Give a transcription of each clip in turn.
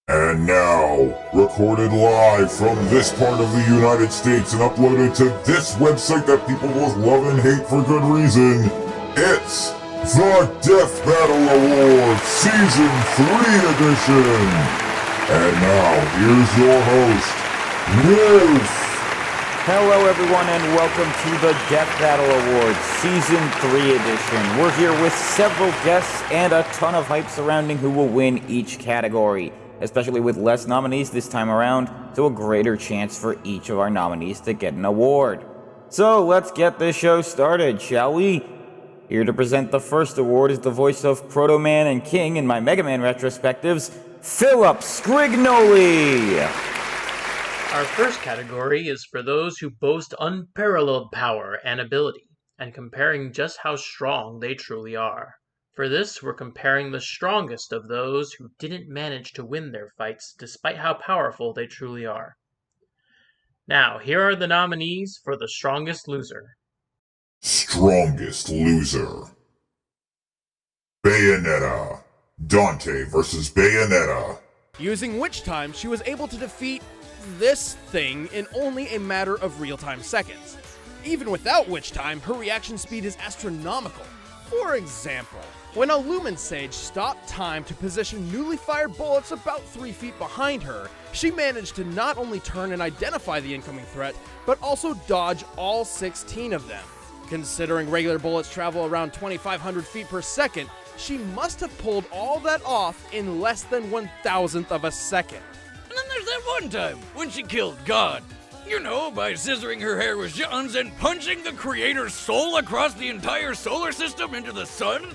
And now, recorded live from this part of the United States and uploaded to this website that people both love and hate for good reason, it's the Death Battle Awards Season 3 edition! And now, here's your host, Wolf! Hello everyone and welcome to the Death Battle Awards Season 3 edition. We're here with several guests and a ton of hype surrounding who will win each category, especially with less nominees this time around, so a greater chance for each of our nominees to get an award. So let's get this show started, shall we? Here to present the first award is the voice of Proto Man and King in my Mega Man retrospectives, Philip Scrignoli! Our first category is for those who boast unparalleled power and ability, and comparing just how strong they truly are. For this, we're comparing the strongest of those who didn't manage to win their fights despite how powerful they truly are. Now, here are the nominees for the strongest loser. Strongest Loser. Bayonetta. Dante vs. Bayonetta. Using Witch Time, she was able to defeat this thing in only a matter of real-time seconds. Even without Witch Time, her reaction speed is astronomical. For example, when a Lumen Sage stopped time to position newly fired bullets about 3 feet behind her, she managed to not only turn and identify the incoming threat, but also dodge all 16 of them. Considering regular bullets travel around 2,500 feet per second, she must have pulled all that off in less than 1,000th of a second. And then there's that one time when she killed God. You know, by scissoring her hair with guns and punching the creator's soul across the entire solar system into the sun?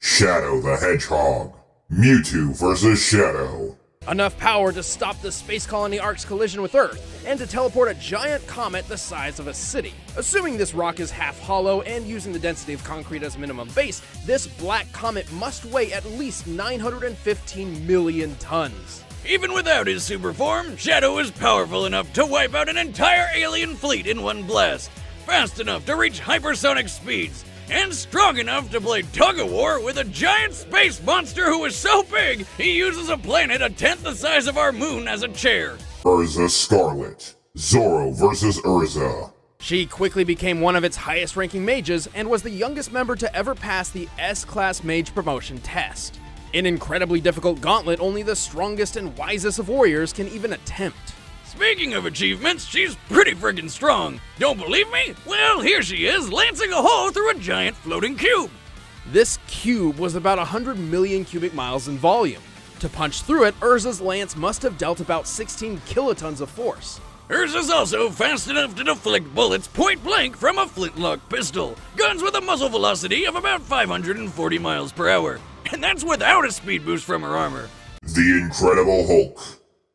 Shadow the Hedgehog. Mewtwo vs. Shadow. Enough power to stop the Space Colony Ark's collision with Earth, and to teleport a giant comet the size of a city. Assuming this rock is half hollow and using the density of concrete as minimum base, this black comet must weigh at least 915 million tons. Even without his super form, Shadow is powerful enough to wipe out an entire alien fleet in one blast, fast enough to reach hypersonic speeds, and strong enough to play tug-of-war with a giant space monster who is so big he uses a planet a tenth the size of our moon as a chair. Urza Scarlet. Zoro vs. Urza. She quickly became one of its highest-ranking mages and was the youngest member to ever pass the S-Class Mage promotion test. An incredibly difficult gauntlet only the strongest and wisest of warriors can even attempt. Speaking of achievements, she's pretty friggin' strong. Don't believe me? Well, here she is, lancing a hole through a giant floating cube. This cube was about 100 million cubic miles in volume. To punch through it, Urza's lance must have dealt about 16 kilotons of force. Hers is also fast enough to deflect bullets point blank from a flintlock pistol. Guns with a muzzle velocity of about 540 miles per hour. And that's without a speed boost from her armor. The Incredible Hulk.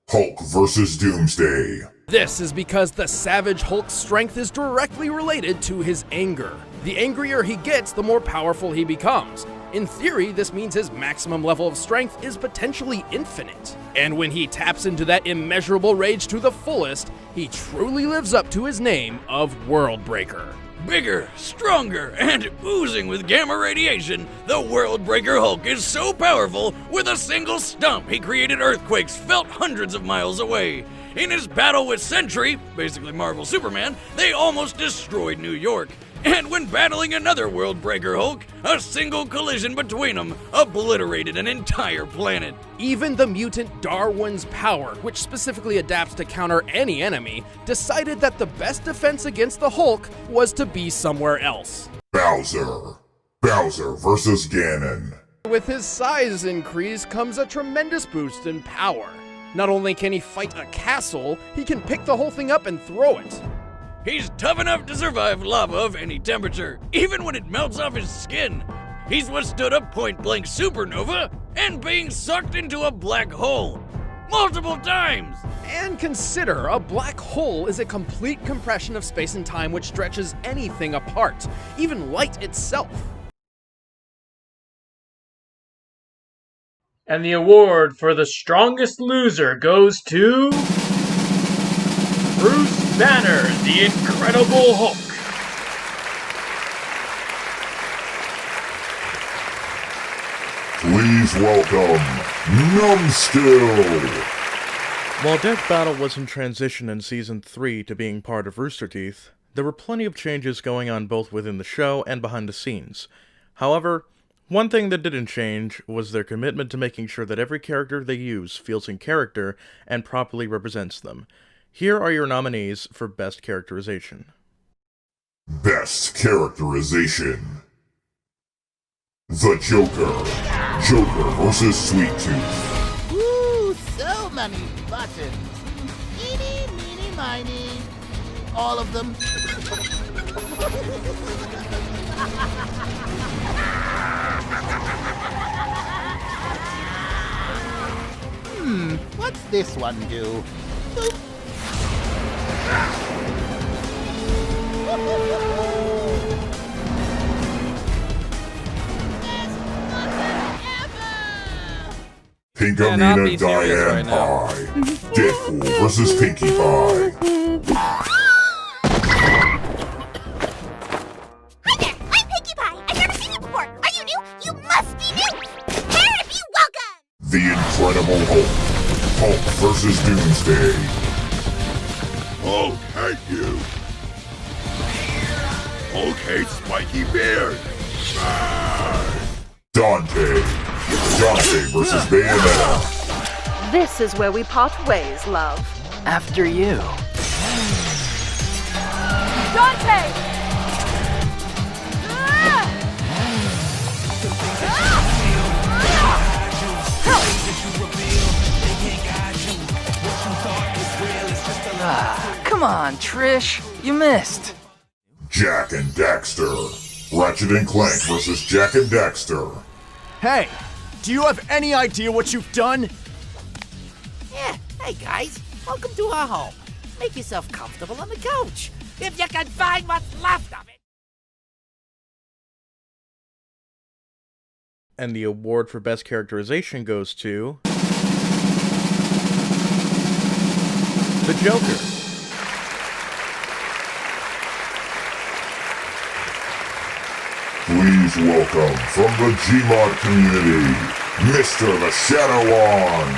Hulk vs. Doomsday. This is because the Savage Hulk's strength is directly related to his anger. The angrier he gets, the more powerful he becomes. In theory, this means his maximum level of strength is potentially infinite. And when he taps into that immeasurable rage to the fullest, he truly lives up to his name of Worldbreaker. Bigger, stronger, and oozing with gamma radiation, the Worldbreaker Hulk is so powerful, with a single stomp he created earthquakes felt hundreds of miles away. In his battle with Sentry, basically Marvel Superman, they almost destroyed New York. And when battling another Worldbreaker Hulk, a single collision between them obliterated an entire planet. Even the mutant Darwin's power, which specifically adapts to counter any enemy, decided that the best defense against the Hulk was to be somewhere else. Bowser. Bowser vs. Ganon. With his size increase comes a tremendous boost in power. Not only can he fight a castle, he can pick the whole thing up and throw it. He's tough enough to survive lava of any temperature, even when it melts off his skin. He's withstood a point-blank supernova and being sucked into a black hole multiple times. And consider, a black hole is a complete compression of space and time which stretches anything apart, even light itself. And the award for the strongest loser goes to Bruce Banner, the Incredible Hulk. Please welcome Numskill. While Death Battle was in transition in Season 3 to being part of Rooster Teeth, there were plenty of changes going on both within the show and behind the scenes. However, one thing that didn't change was their commitment to making sure that every character they use feels in character and properly represents them. Here are your nominees for Best Characterization. Best Characterization. The Joker. Joker vs. Sweet Tooth. Ooh, so many buttons. Eeny, meeny, miny. All of them. What's this one do? Boop. Pinkamena Diane Pie. Deadpool vs. Pinkie Pie. Hi there, I'm Pinkie Pie. I've never seen you before. Are you new? You must be new. Prepare to be welcome. The Incredible Hulk. Hulk vs. Doomsday. Hulk hate you. Hulk hates spiky beard. Dante. Dante vs. Bayonetta. This is where we part ways, love. After you. Dante! Come on, Trish. You missed. Jak and Daxter. Ratchet and Clank vs. Jak and Daxter. Hey, do you have any idea what you've done? Yeah, hey guys, welcome to our home. Make yourself comfortable on the couch, if you can find what's left of it. And the award for Best Characterization goes to... the Joker. Please welcome from the Gmod community, Mr. The Shadow On.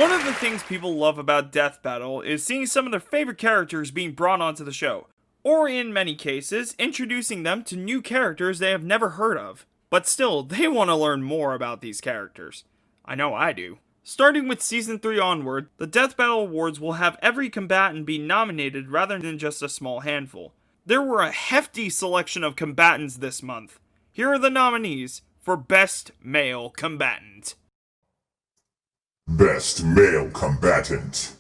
One of the things people love about Death Battle is seeing some of their favorite characters being brought onto the show, or in many cases, introducing them to new characters they have never heard of. But still, they want to learn more about these characters. I know I do. Starting with Season 3 onward, the Death Battle Awards will have every combatant be nominated rather than just a small handful. There were a hefty selection of combatants this month. Here are the nominees for Best Male Combatant. Best Male Combatant.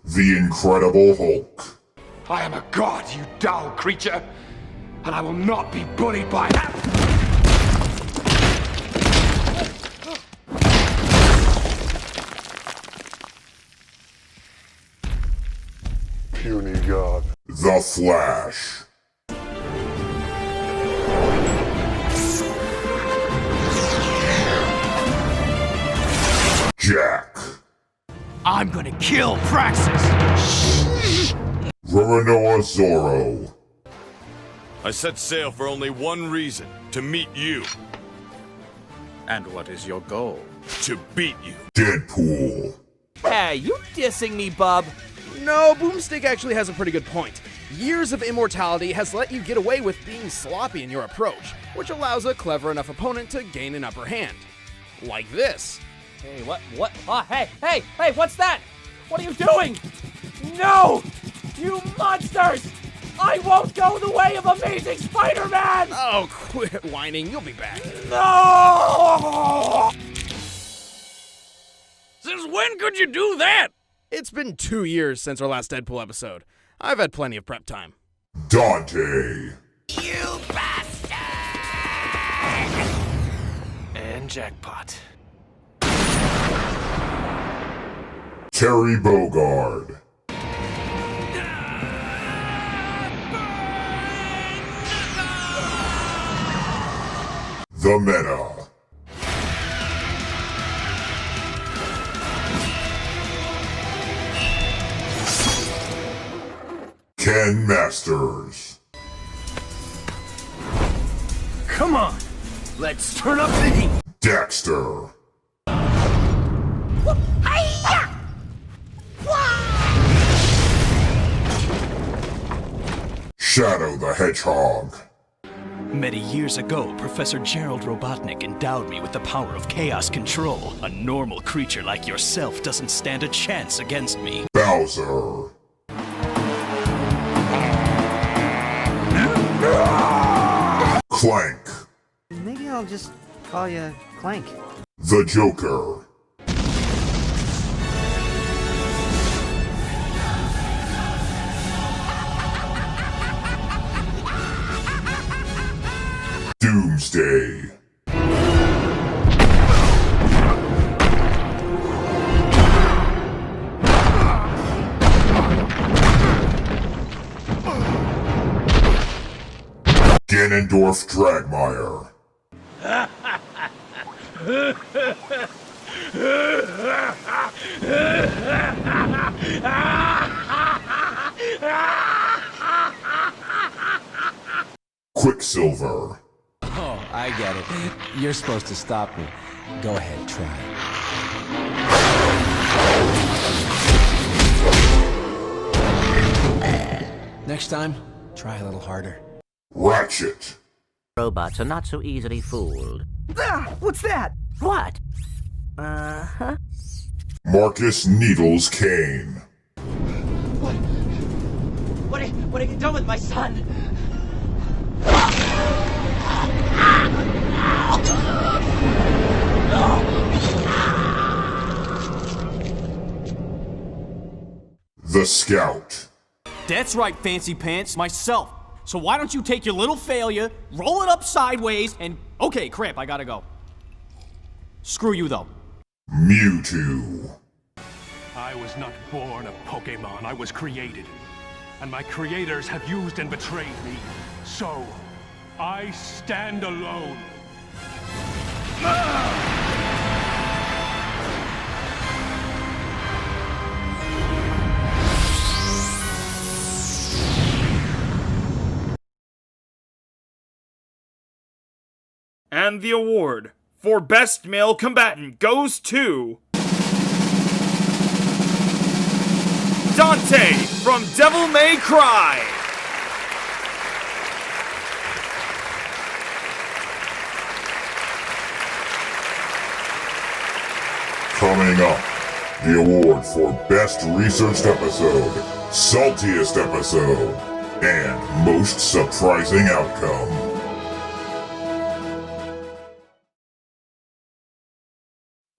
The Incredible Hulk. I am a god, you dull creature, and I will not be bullied by that. Puny god. The Flash. Jak. I'm gonna kill Praxis! Roronoa Zorro. I set sail for only one reason, to meet you. And what is your goal? To beat you. Deadpool. Hey, you dissing me, bub? No, Boomstick actually has a pretty good point. Years of immortality has let you get away with being sloppy in your approach, which allows a clever enough opponent to gain an upper hand. Like this. Hey, what? Hey, what's that? What are you doing? No! You monsters! I won't go the way of Amazing Spider-Man! Oh, quit whining, you'll be back. No! Since when could you do that? It's been 2 years since our last Deadpool episode. I've had plenty of prep time. Dante. You bastard! And jackpot. Terry Bogard. The Meta. Ken Masters. Come on, let's turn up the heat. Daxter. Hi! Shadow the Hedgehog. Many years ago, Professor Gerald Robotnik endowed me with the power of chaos control. A normal creature like yourself doesn't stand a chance against me. Bowser. Clank. Maybe I'll just call you Clank. The Joker. Doomsday. Ganondorf Dragmire. Quicksilver. Oh, I get it. You're supposed to stop me. Go ahead, try. Next time, try a little harder. Ratchet. Robots are not so easily fooled. Ah! What's that? What? Uh-huh. Marcus Needles Kane. What have you done with my son? The Scout. That's right, Fancy Pants, myself. So why don't you take your little failure, roll it up sideways, and... Okay, crap, I gotta go. Screw you, though. Mewtwo. I was not born a Pokemon, I was created. And my creators have used and betrayed me. So, I stand alone. And the award for Best Male Combatant goes to... Dante from Devil May Cry! Coming up, the award for Best Researched Episode, Saltiest Episode, and Most Surprising Outcome.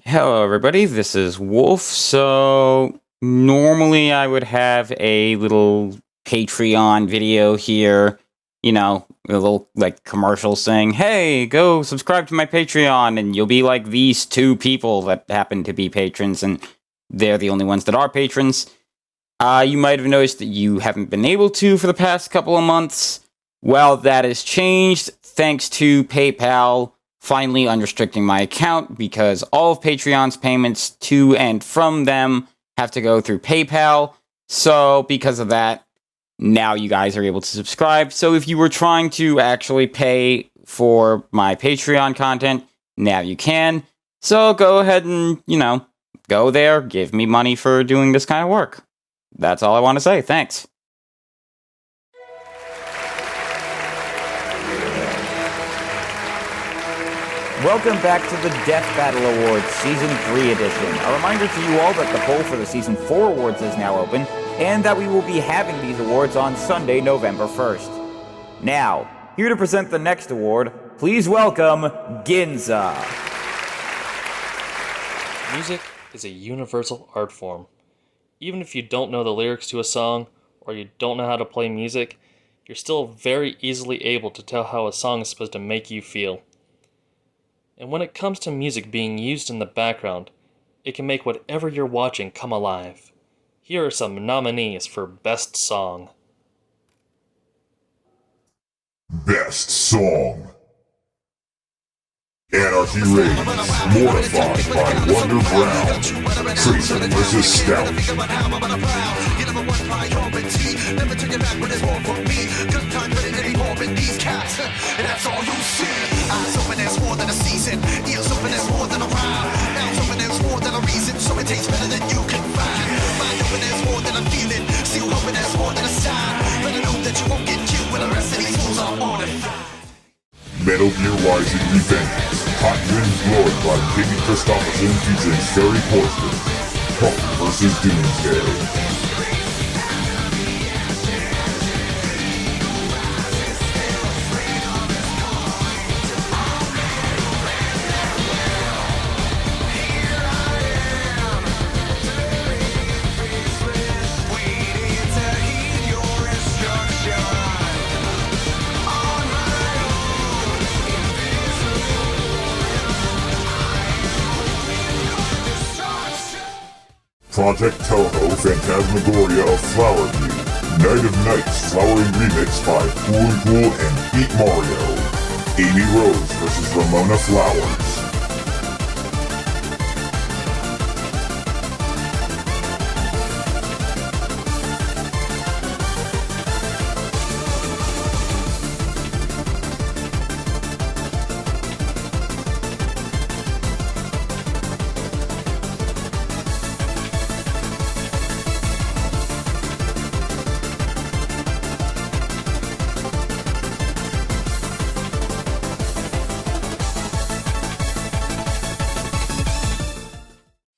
Hello everybody, this is Wolf. So normally I would have a little Patreon video here, you know, a little like commercial saying, hey, go subscribe to my Patreon and you'll be like these two people that happen to be patrons and they're the only ones that are patrons. You might have noticed that you haven't been able to for the past couple of months. Well, that has changed thanks to PayPal finally unrestricting my account because all of Patreon's payments to and from them have to go through PayPal. So because of that, now you guys are able to subscribe. So if you were trying to actually pay for my Patreon content, now you can. So go ahead and, you know, go there, give me money for doing this kind of work. That's all I want to say. Thanks. Welcome back to the Death Battle Awards Season 3 edition. A reminder to you all that the poll for the Season 4 awards is now open, and that we will be having these awards on Sunday, November 1st. Now, here to present the next award, please welcome Ginza. Music is a universal art form. Even if you don't know the lyrics to a song, or you don't know how to play music, you're still very easily able to tell how a song is supposed to make you feel. And when it comes to music being used in the background, it can make whatever you're watching come alive. Here are some nominees for Best Song. Best Song. Anarchy Reigns, Mortified by Wonder Brown, Treason vs. Stout. Eyes open, there's more than a season. Ears open, there's more than a rhyme. Mouths open, there's more than a reason. So it tastes better than you can find. Mind open, there's more than a feeling. Still hoping there's more than a sign. Better know that you won't get killed. Metal Gear Rising Revengeance, Hot Wind Blowing by Katie Christopherson featuring Ferry Portsman, Hulk vs. Doomsday. Project Toho Phantasmagoria of Flower View, Night of Nights Flowering Remix by Cool and Cool and Beat Mario, Amy Rose vs. Ramona Flowers.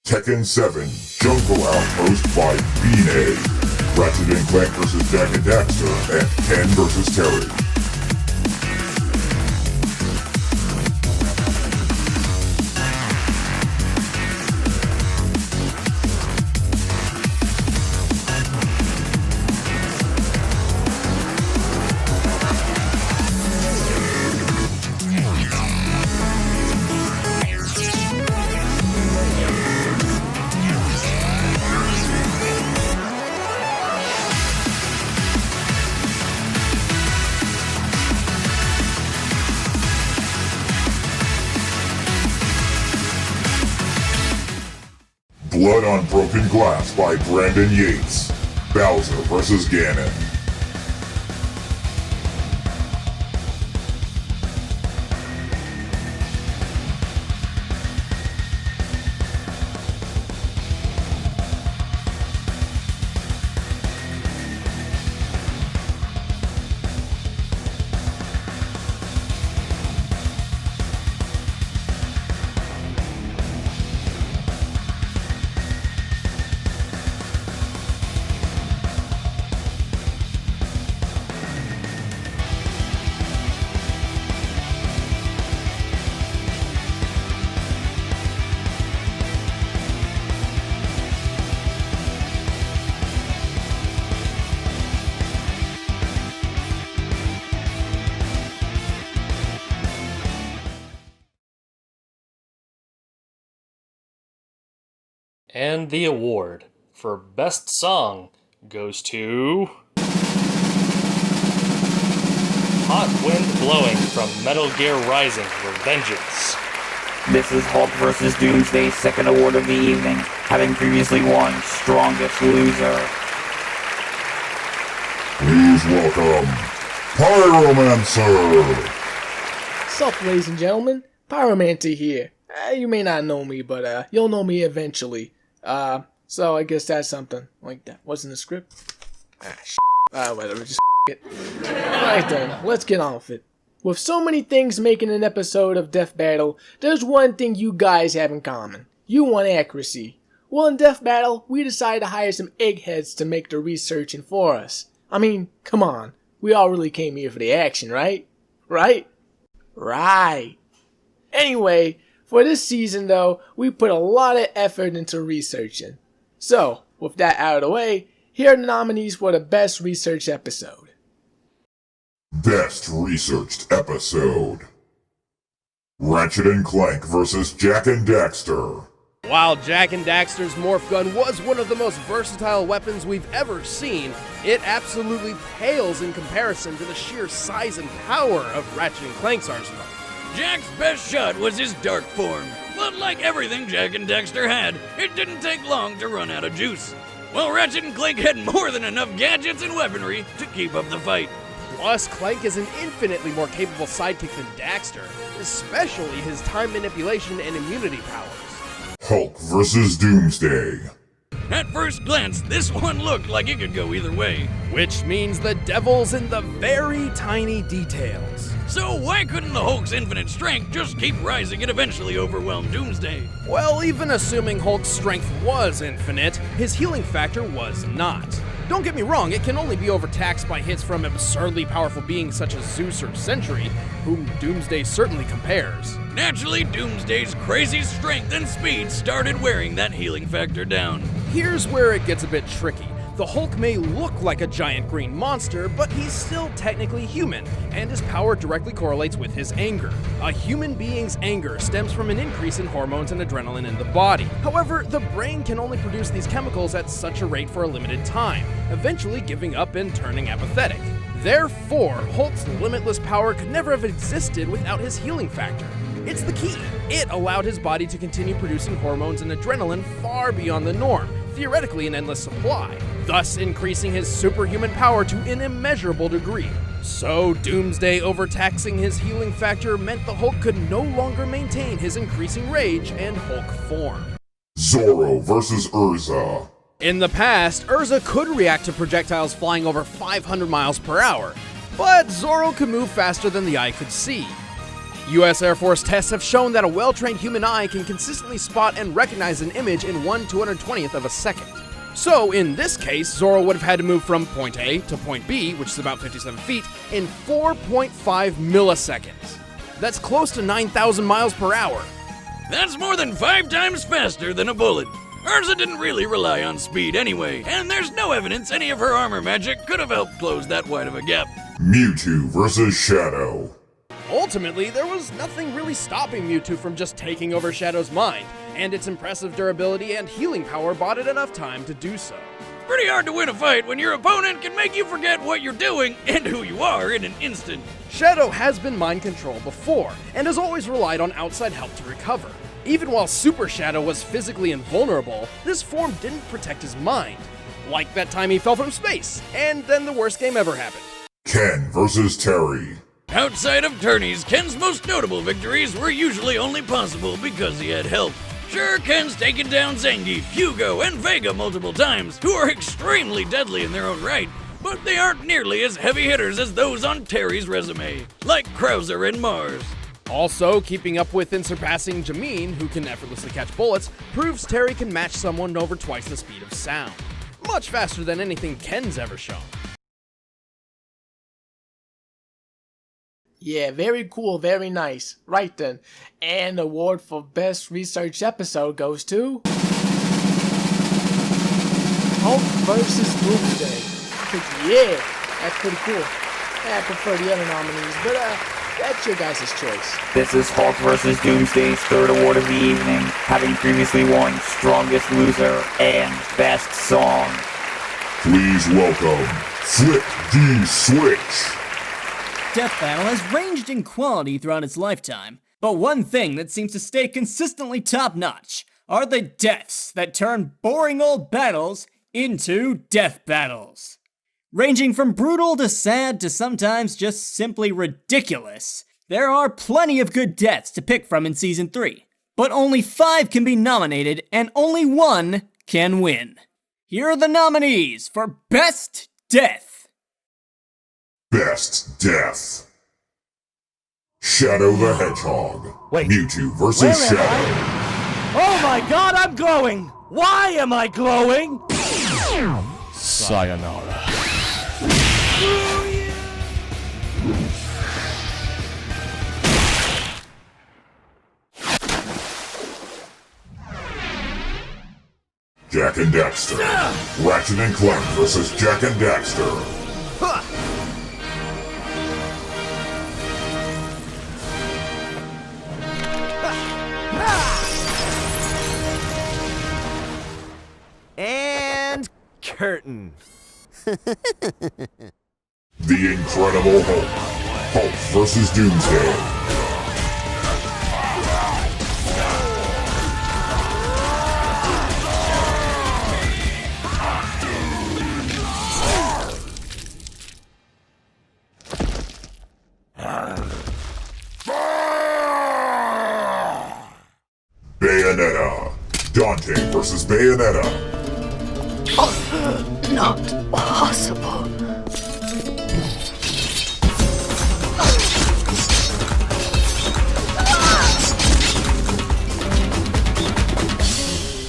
Tekken 7, Jungle Outpost by Bean-A, Ratchet & Clank vs. Jak and Daxter, and Ken vs. Terry. Blood on Broken Glass by Brandon Yates, Bowser vs. Ganon. And the award for Best Song goes to Hot Wind Blowing from Metal Gear Rising Revengeance. This is Hulk vs. Doomsday's second award of the evening, having previously won Strongest Loser. Please welcome Pyromancer! Sup, ladies and gentlemen, Pyromancer here. You may not know me, but you'll know me eventually. So I guess that's something like that. What's in the script? Whatever, just it. Alright then, let's get on with it. With so many things making an episode of Death Battle, there's one thing you guys have in common. You want accuracy. Well, in Death Battle, we decided to hire some eggheads to make the researching for us. I mean, come on. We all really came here for the action, right? Right? Right. Anyway, for this season though, we put a lot of effort into researching. So, with that out of the way, here are the nominees for the Best Researched Episode. Best Researched Episode: Ratchet & Clank vs. Jak and Daxter. While Jak and Daxter's morph gun was one of the most versatile weapons we've ever seen, it absolutely pales in comparison to the sheer size and power of Ratchet & Clank's arsenal. Jak's best shot was his dark form, but like everything Jak and Daxter had, it didn't take long to run out of juice. While Ratchet and Clank had more than enough gadgets and weaponry to keep up the fight. Plus, Clank is an infinitely more capable sidekick than Daxter, especially his time manipulation and immunity powers. Hulk vs. Doomsday. At first glance, this one looked like it could go either way. Which means the devil's in the very tiny details. So why couldn't the Hulk's infinite strength just keep rising and eventually overwhelm Doomsday? Well, even assuming Hulk's strength was infinite, his healing factor was not. Don't get me wrong, it can only be overtaxed by hits from absurdly powerful beings such as Zeus or Sentry, whom Doomsday certainly compares. Naturally, Doomsday's crazy strength and speed started wearing that healing factor down. Here's where it gets a bit tricky. The Hulk may look like a giant green monster, but he's still technically human, and his power directly correlates with his anger. A human being's anger stems from an increase in hormones and adrenaline in the body. However, the brain can only produce these chemicals at such a rate for a limited time, eventually giving up and turning apathetic. Therefore, Hulk's limitless power could never have existed without his healing factor. It's the key. It allowed his body to continue producing hormones and adrenaline far beyond the norm, theoretically an endless supply, thus increasing his superhuman power to an immeasurable degree. So, Doomsday overtaxing his healing factor meant the Hulk could no longer maintain his increasing rage and Hulk form. Zorro versus Urza. In the past, Urza could react to projectiles flying over 500 miles per hour, but Zorro could move faster than the eye could see. US Air Force tests have shown that a well-trained human eye can consistently spot and recognize an image in 1/220th of a second. So, in this case, Zorro would have had to move from point A to point B, which is about 57 feet, in 4.5 milliseconds. That's close to 9,000 miles per hour. That's more than 5 times faster than a bullet. Urza didn't really rely on speed anyway, and there's no evidence any of her armor magic could have helped close that wide of a gap. Mewtwo versus Shadow. Ultimately, there was nothing really stopping Mewtwo from just taking over Shadow's mind, and its impressive durability and healing power bought it enough time to do so. Pretty hard to win a fight when your opponent can make you forget what you're doing and who you are in an instant. Shadow has been mind controlled before, and has always relied on outside help to recover. Even while Super Shadow was physically invulnerable, this form didn't protect his mind. Like that time he fell from space, and then the worst game ever happened. Ken versus Terry. Outside of tourneys, Ken's most notable victories were usually only possible because he had help. Sure, Ken's taken down Zangief, Hugo, and Vega multiple times, who are extremely deadly in their own right, but they aren't nearly as heavy hitters as those on Terry's resume, like Krauser and Mars. Also, keeping up with and surpassing Jameen, who can effortlessly catch bullets, proves Terry can match someone over twice the speed of sound. Much faster than anything Ken's ever shown. Yeah, very cool, very nice. Right then. And the award for Best Research Episode goes to Hulk vs. Doomsday. Yeah, that's pretty cool. I prefer the other nominees, but that's your guys' choice. This is Hulk vs. Doomsday's third award of the evening, having previously won Strongest Loser and Best Song. Please welcome Flip D Switch. Death Battle has ranged in quality throughout its lifetime, but one thing that seems to stay consistently top-notch are the deaths that turn boring old battles into death battles. Ranging from brutal to sad to sometimes just simply ridiculous, there are plenty of good deaths to pick from in Season 3, but only 5 can be nominated and only 1 can win. Here are the nominees for Best Death. Best Death. Shadow the Hedgehog. Wait, Mewtwo versus Shadow. Oh my god, I'm glowing! Why am I glowing? Sayonara. Jak and Daxter. Ratchet and Clank versus Jak and Daxter. And curtain. The Incredible Hulk. Hulk versus Doomsday. Bayonetta. Dante versus Bayonetta. Not possible.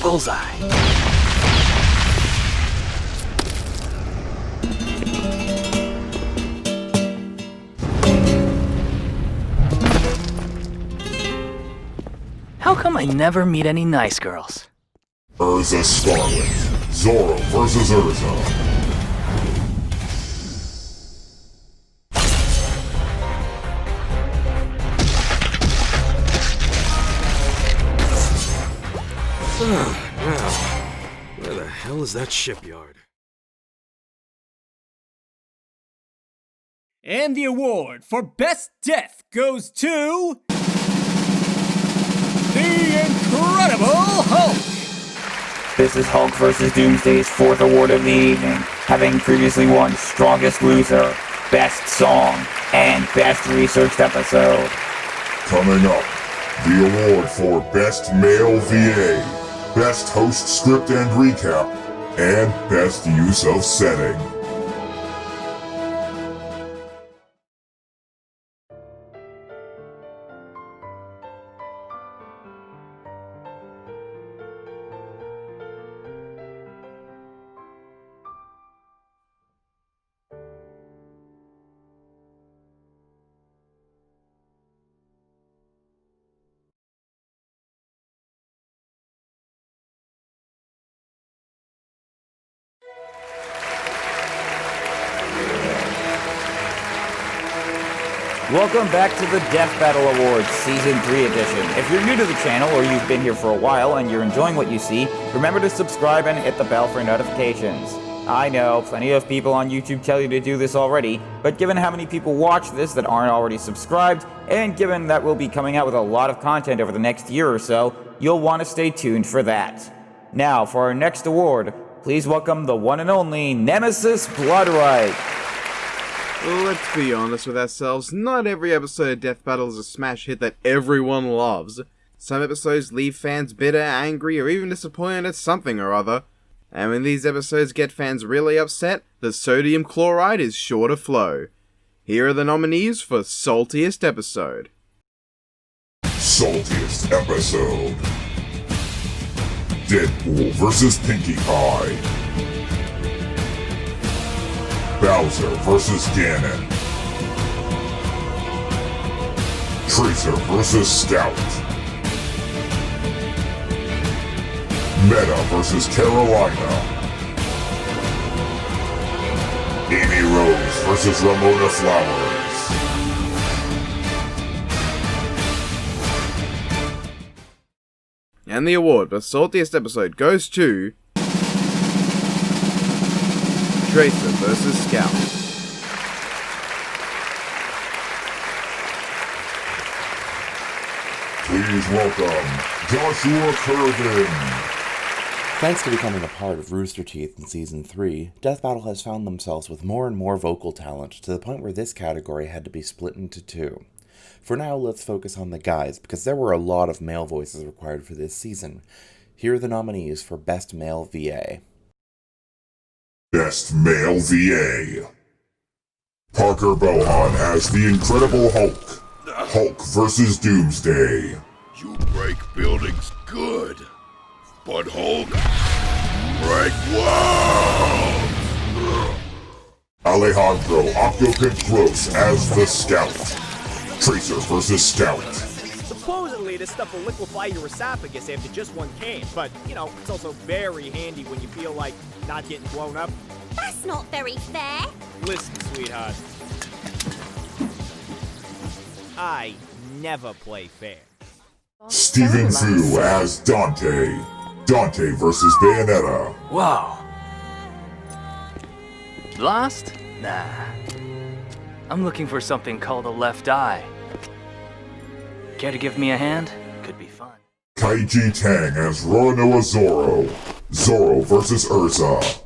Bullseye. How come I never meet any nice girls? Urza Scarlet. Zoro versus Urza. Now, where the hell is that shipyard? And the award for Best Death goes to... The Incredible Hulk! This is Hulk vs. Doomsday's 4th award of the evening, having previously won Strongest Loser, Best Song, and Best Researched Episode. Coming up, the award for Best Male VA, Best Host Script and Recap, and Best Use of Setting. Welcome back to the Death Battle Awards Season 3 edition. If you're new to the channel or you've been here for a while and you're enjoying what you see, remember to subscribe and hit the bell for notifications. I know, plenty of people on YouTube tell you to do this already, but given how many people watch this that aren't already subscribed, and given that we'll be coming out with a lot of content over the next year or so, you'll want to stay tuned for that. Now, for our next award, please welcome the one and only Nemesis Bloodright. Well, let's be honest with ourselves, not every episode of Death Battle is a smash hit that everyone loves. Some episodes leave fans bitter, angry, or even disappointed at something or other. And when these episodes get fans really upset, the sodium chloride is sure to flow. Here are the nominees for Saltiest Episode. Saltiest Episode: Deadpool vs. Pinkie Pie, Bowser vs. Ganon, Tracer vs. Scout, Meta vs. Carolina, Amy Rose vs. Ramona Flowers. And the award for Saltiest Episode goes to... Tracer vs. Scout. Please welcome Joshua Curvin. Thanks to becoming a part of Rooster Teeth in Season 3, Death Battle has found themselves with more and more vocal talent, to the point where this category had to be split into two. For now, let's focus on the guys, because there were a lot of male voices required for this season. Here are the nominees for Best Male VA. Best Male VA: Parker Bohan as the Incredible Hulk. Hulk vs. Doomsday. You break buildings good, but Hulk break walls. Alejandro Octopus as the Scout. Tracer vs. Scout. Supposedly, this stuff will liquefy your esophagus after just one can, but, you know, it's also very handy when you feel like not getting blown up. That's not very fair. Listen, sweetheart. I never play fair. Stephen Fu as Dante. Dante vs. Bayonetta. Whoa. Lost? Nah. I'm looking for something called a left eye. Care to give me a hand? Could be fun. Kaiji Tang as Roronoa Zoro. Zoro vs. Urza.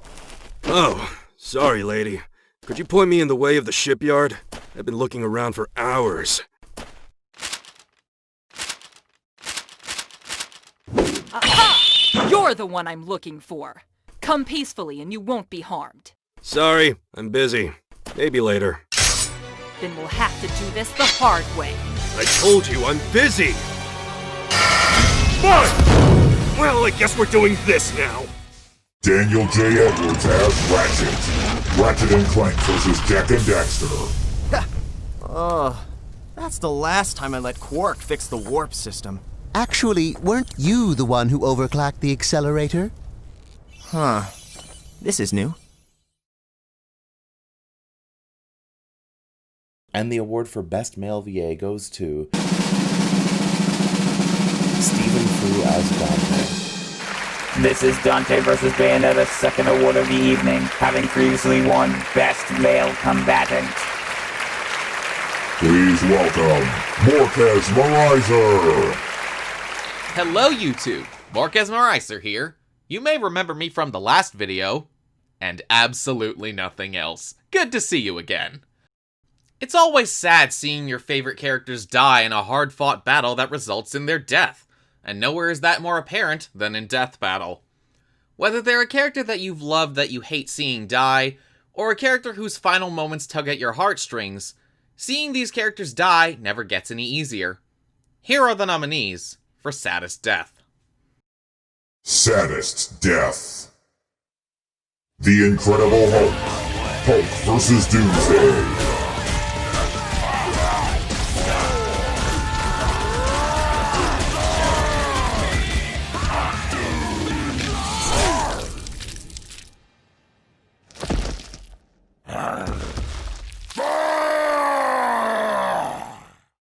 Oh, sorry, lady. Could you point me in the way of the shipyard? I've been looking around for hours. Aha! You're the one I'm looking for. Come peacefully and you won't be harmed. Sorry, I'm busy. Maybe later. Then we'll have to do this the hard way. I told you I'm busy! Fine! Well, I guess we're doing this now. Daniel J. Edwards as Ratchet. Ratchet and Clank versus Jak and Daxter. That's the last time I let Quark fix the warp system. Actually, weren't you the one who overclocked the accelerator? Huh. This is new. And the award for Best Male VA goes to Stephen Fu as Dante. This is Dante vs. Bayonetta's second award of the evening, having previously won Best Male Combatant. Please welcome Morquez Morizer. Hello YouTube, Morquez Morizer here. You may remember me from the last video, and absolutely nothing else. Good to see you again. It's always sad seeing your favorite characters die in a hard-fought battle that results in their death, and nowhere is that more apparent than in Death Battle. Whether they're a character that you've loved that you hate seeing die, or a character whose final moments tug at your heartstrings, seeing these characters die never gets any easier. Here are the nominees for Saddest Death. Saddest Death. The Incredible Hulk. Hulk vs. Doomsday.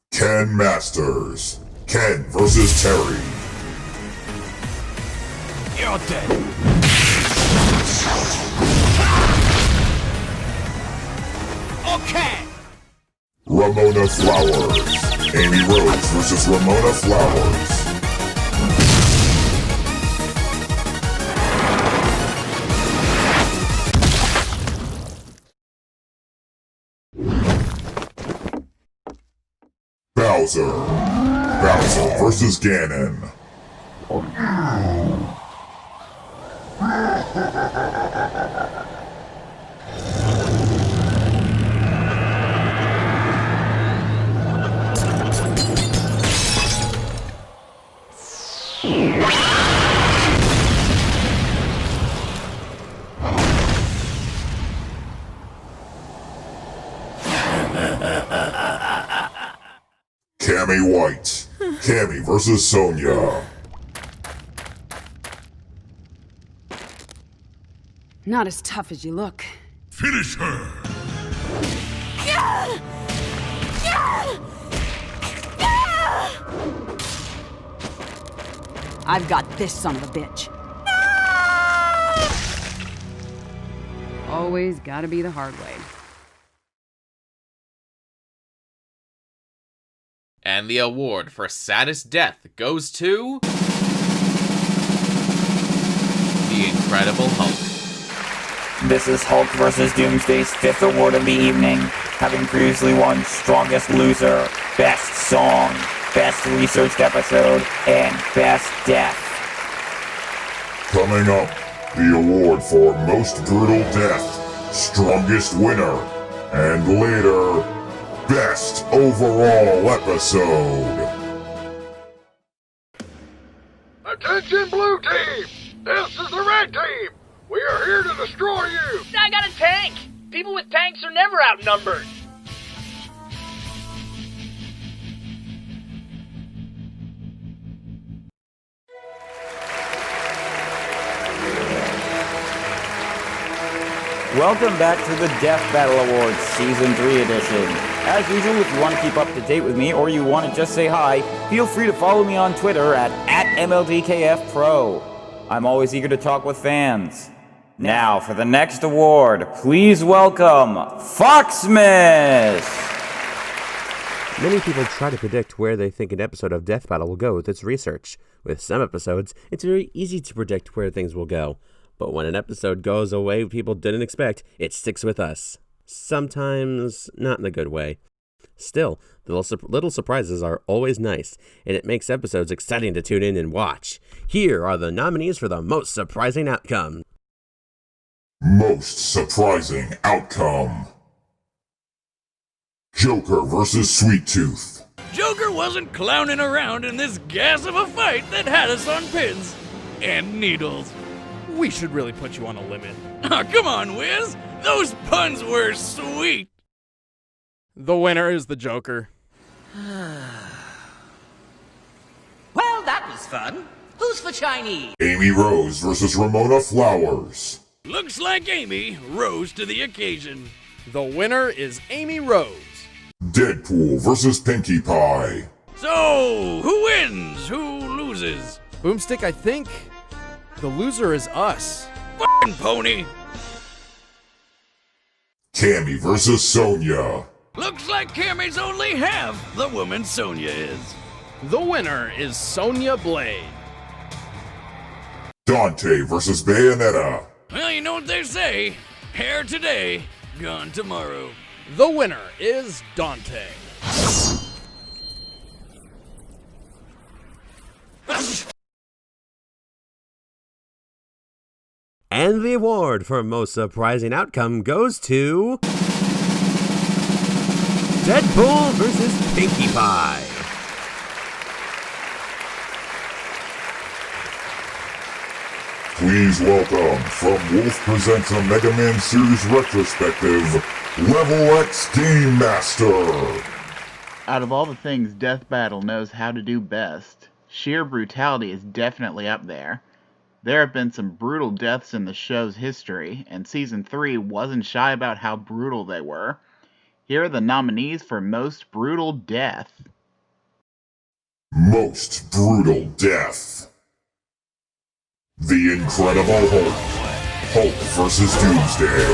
Ken Masters. Ken vs. Terry. You're dead. Okay. Ramona Flowers. Amy Rhodes vs. Ramona Flowers. Bowser. Bowser vs. Ganon. Cammy White. Cammy vs. Sonya. Not as tough as you look. Finish her! I've got this son of a bitch. Always gotta be the hard way. And the award for Saddest Death goes to The Incredible Hulk. This is Hulk vs. Doomsday's fifth award of the evening, having previously won Strongest Loser, Best Song, Best Researched Episode, and Best Death. Coming up, the award for Most Brutal Death, Strongest Winner, and later, Best Overall Episode. Attention, Blue Team! This is the Red Team! We are here to destroy you! I got a tank! People with tanks are never outnumbered! Welcome back to the Death Battle Awards Season 3 edition. As usual, if you want to keep up to date with me or you want to just say hi, feel free to follow me on Twitter at MLDKFPro. I'm always eager to talk with fans. Now, for the next award, please welcome Foxmas! Many people try to predict where they think an episode of Death Battle will go with its research. With some episodes, it's very easy to predict where things will go. But when an episode goes a way people didn't expect, it sticks with us. Sometimes not in a good way. Still, the little surprises are always nice, and it makes episodes exciting to tune in and watch. Here are the nominees for the most surprising outcome. Most surprising outcome. Joker vs. Sweet Tooth. Joker wasn't clowning around in this gas of a fight that had us on pins and needles. We should really put you on a limit. Oh, come on, Wiz. Those puns were sweet. The winner is the Joker. Well, that was fun. Who's for Chinese? Amy Rose vs. Ramona Flowers. Looks like Amy rose to the occasion. The winner is Amy Rose. Deadpool vs. Pinkie Pie. So, who wins? Who loses? Boomstick, I think the loser is us. F***ing pony. Cammy vs. Sonya. Looks like Cammy's only half the woman Sonya is. The winner is Sonya Blade. Dante vs. Bayonetta. Well, you know what they say. Hair today, gone tomorrow. The winner is Dante. And the award for most surprising outcome goes to Deadpool vs. Pinkie Pie. Please welcome, from Wolf Presents a Mega Man Series Retrospective, Level X Game Master! Out of all the things Death Battle knows how to do best, sheer brutality is definitely up there. There have been some brutal deaths in the show's history, and Season 3 wasn't shy about how brutal they were. Here are the nominees for Most Brutal Death. Most Brutal Death. The Incredible Hulk. Hulk vs. Doomsday.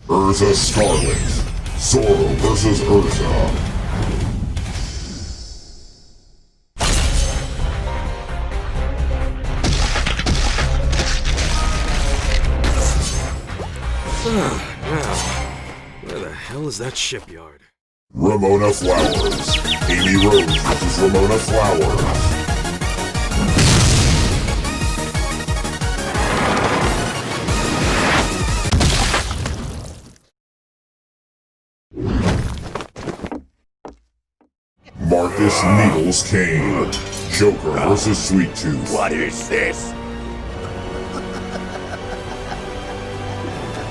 Urza Scarlet. Zoro vs. Urza. Now, where the hell is that shipyard? Ramona Flowers. Amy Rose vs. Ramona Flowers. Marcus Needles Kane. Joker vs. Sweet Tooth. What is this?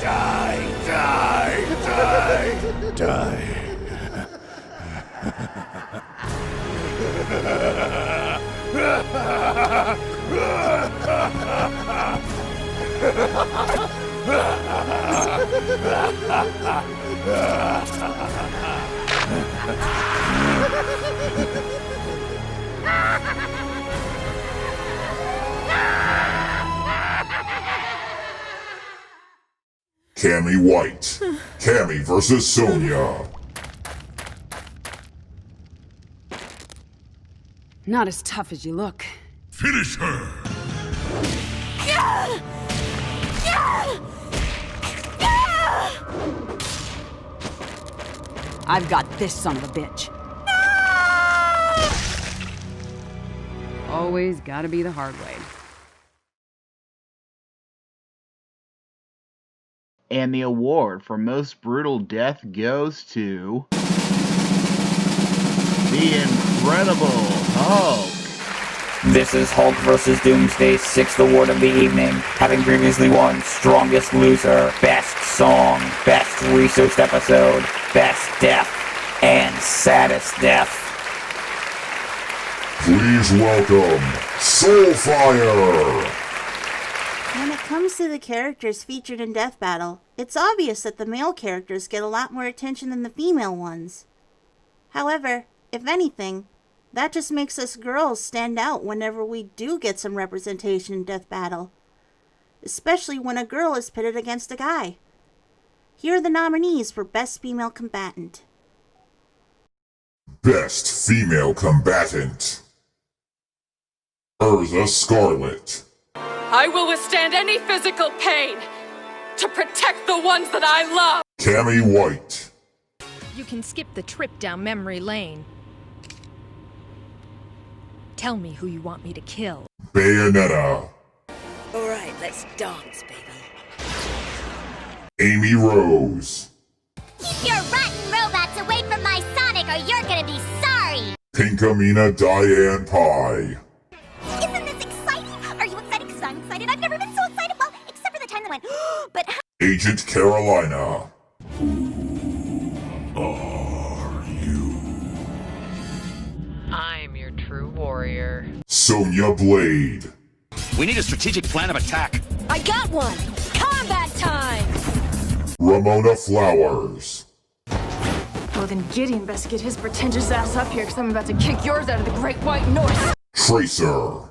Die, die, die, die. Cammy White. Cammy vs. Sonya. Not as tough as you look. Finish her! I've got this son of a bitch. Always gotta be the hard way. And the award for Most Brutal Death goes to The Incredible Hulk. This is Hulk vs. Doomsday's 6th award of the evening, having previously won Strongest Loser, Best Song, Best Researched Episode, Best Death, and Saddest Death. Please welcome Soulfire! When it comes to the characters featured in Death Battle, it's obvious that the male characters get a lot more attention than the female ones. However, if anything, that just makes us girls stand out whenever we do get some representation in Death Battle. Especially when a girl is pitted against a guy. Here are the nominees for Best Female Combatant. Best Female Combatant. Urza Scarlet. I will withstand any physical pain to protect the ones that I love. Cammy White. You can skip the trip down memory lane. Tell me who you want me to kill. Bayonetta. All right, let's dance, baby. Amy Rose. Keep your rotten robots away from my Sonic or you're gonna be sorry! Pinkamena Diane Pie. Isn't this exciting? Are you excited? Because I'm excited. I've never been so excited. Well, except for the time that went, but... Agent Carolina. I'm your true warrior. Sonya Blade. We need a strategic plan of attack. I got one! Combat time! Ramona Flowers. Well, then Giddy investigate his pretentious ass up here, because I'm about to kick yours out of the Great White North. Tracer.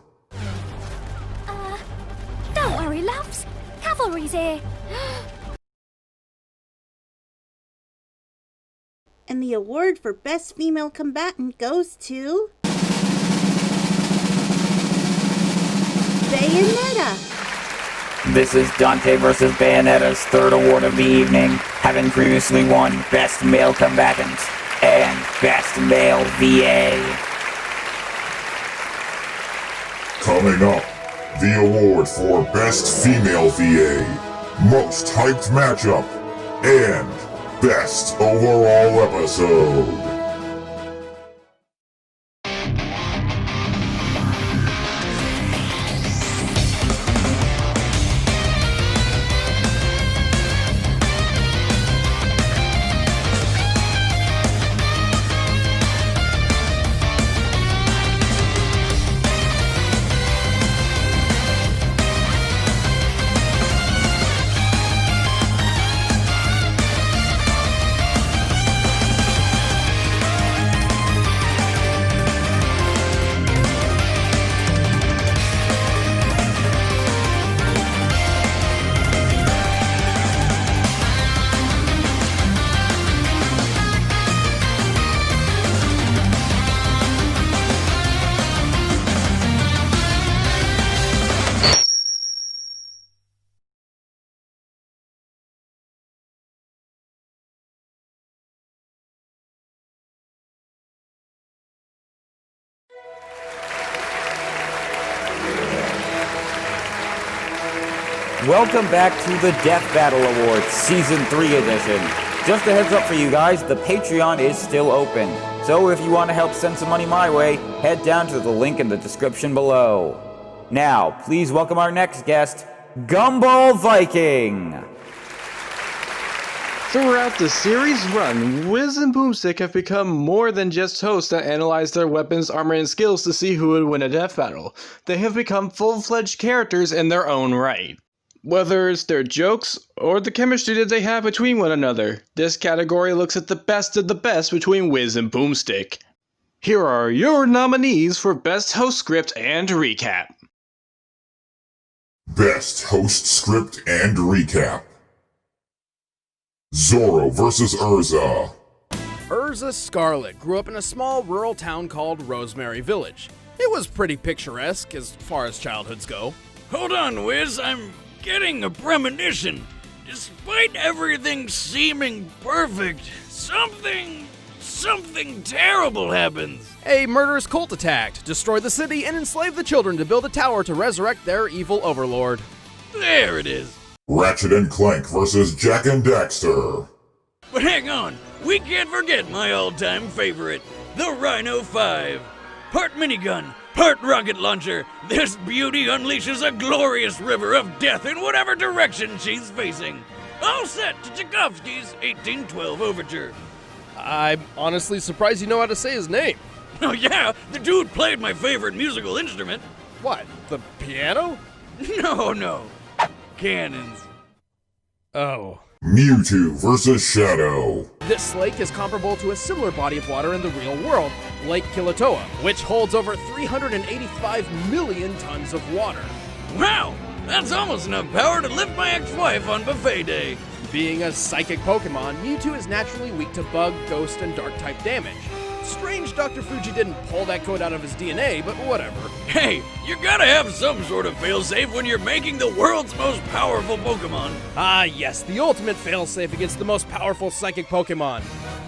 Don't worry, loves. Cavalry's here. And the award for Best Female Combatant goes to... Bayonetta! This is Dante vs. Bayonetta's third award of the evening, having previously won Best Male Combatant and Best Male VA. Coming up, the award for Best Female VA, Most Hyped Matchup, and Best Overall Episode. Welcome back to the Death Battle Awards Season 3 edition. Just a heads up for you guys, the Patreon is still open. So if you want to help send some money my way, head down to the link in the description below. Now, please welcome our next guest, Gumball Viking. Throughout the series run, Wiz and Boomstick have become more than just hosts that analyze their weapons, armor, and skills to see who would win a death battle. They have become full-fledged characters in their own right. Whether it's their jokes or the chemistry that they have between one another, this category looks at the best of the best between Wiz and Boomstick. Here are your nominees for Best Host Script and Recap. Best Host Script and Recap. Zoro vs. Urza. Urza Scarlet grew up in a small rural town called Rosemary Village. It was pretty picturesque as far as childhoods go. Hold on, Wiz, I'm getting a premonition. Despite everything seeming perfect, something terrible happens. A murderous cult attacked, destroyed the city, and enslaved the children to build a tower to resurrect their evil overlord. There it is. Ratchet and Clank vs. Jak and Daxter. But hang on, we can't forget my all-time favorite, the Rhino 5. Part minigun, part rocket launcher, this beauty unleashes a glorious river of death in whatever direction she's facing. All set to Tchaikovsky's 1812 Overture. I'm honestly surprised you know how to say his name. Oh yeah, the dude played my favorite musical instrument. What, the piano? No. Cannons. Oh. Mewtwo vs. Shadow. This lake is comparable to a similar body of water in the real world, Lake Kilauea, which holds over 385 million tons of water. Wow, that's almost enough power to lift my ex-wife on buffet day. Being a psychic Pokemon, Mewtwo is naturally weak to bug, ghost, and dark type damage. Strange Dr. Fuji didn't pull that code out of his DNA, but whatever. Hey, you gotta have some sort of failsafe when you're making the world's most powerful Pokemon. Ah, yes, the ultimate failsafe against the most powerful psychic Pokemon.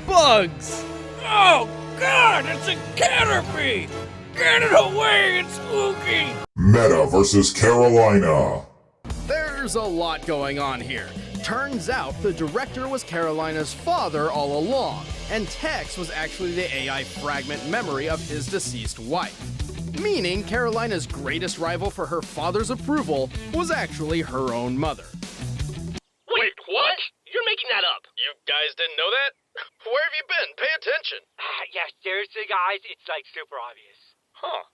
Bugs! Oh, God, it's a Caterpie! Get it away, it's spooky! Meta versus Carolina. There's a lot going on here. Turns out the director was Carolina's father all along, and Tex was actually the AI fragment memory of his deceased wife. Meaning Carolina's greatest rival for her father's approval was actually her own mother. Wait, what? You're making that up. You guys didn't know that? Where have you been? Pay attention. Yeah, seriously, guys, it's like super obvious. Huh.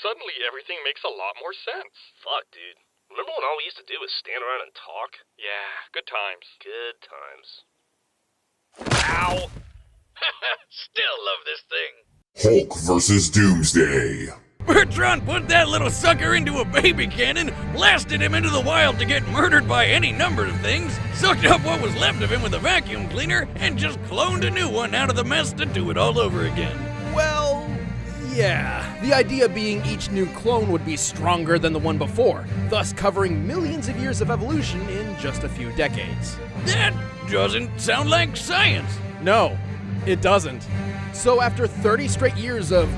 Suddenly everything makes a lot more sense. Fuck, dude. Remember when all we used to do was stand around and talk? Yeah, good times. Good times. Ow! Still love this thing. Hulk versus Doomsday. Bertrand put that little sucker into a baby cannon, blasted him into the wild to get murdered by any number of things, sucked up what was left of him with a vacuum cleaner, and just cloned a new one out of the mess to do it all over again. Well, yeah. The idea being each new clone would be stronger than the one before, thus covering millions of years of evolution in just a few decades. That doesn't sound like science. No, it doesn't. So after 30 straight years of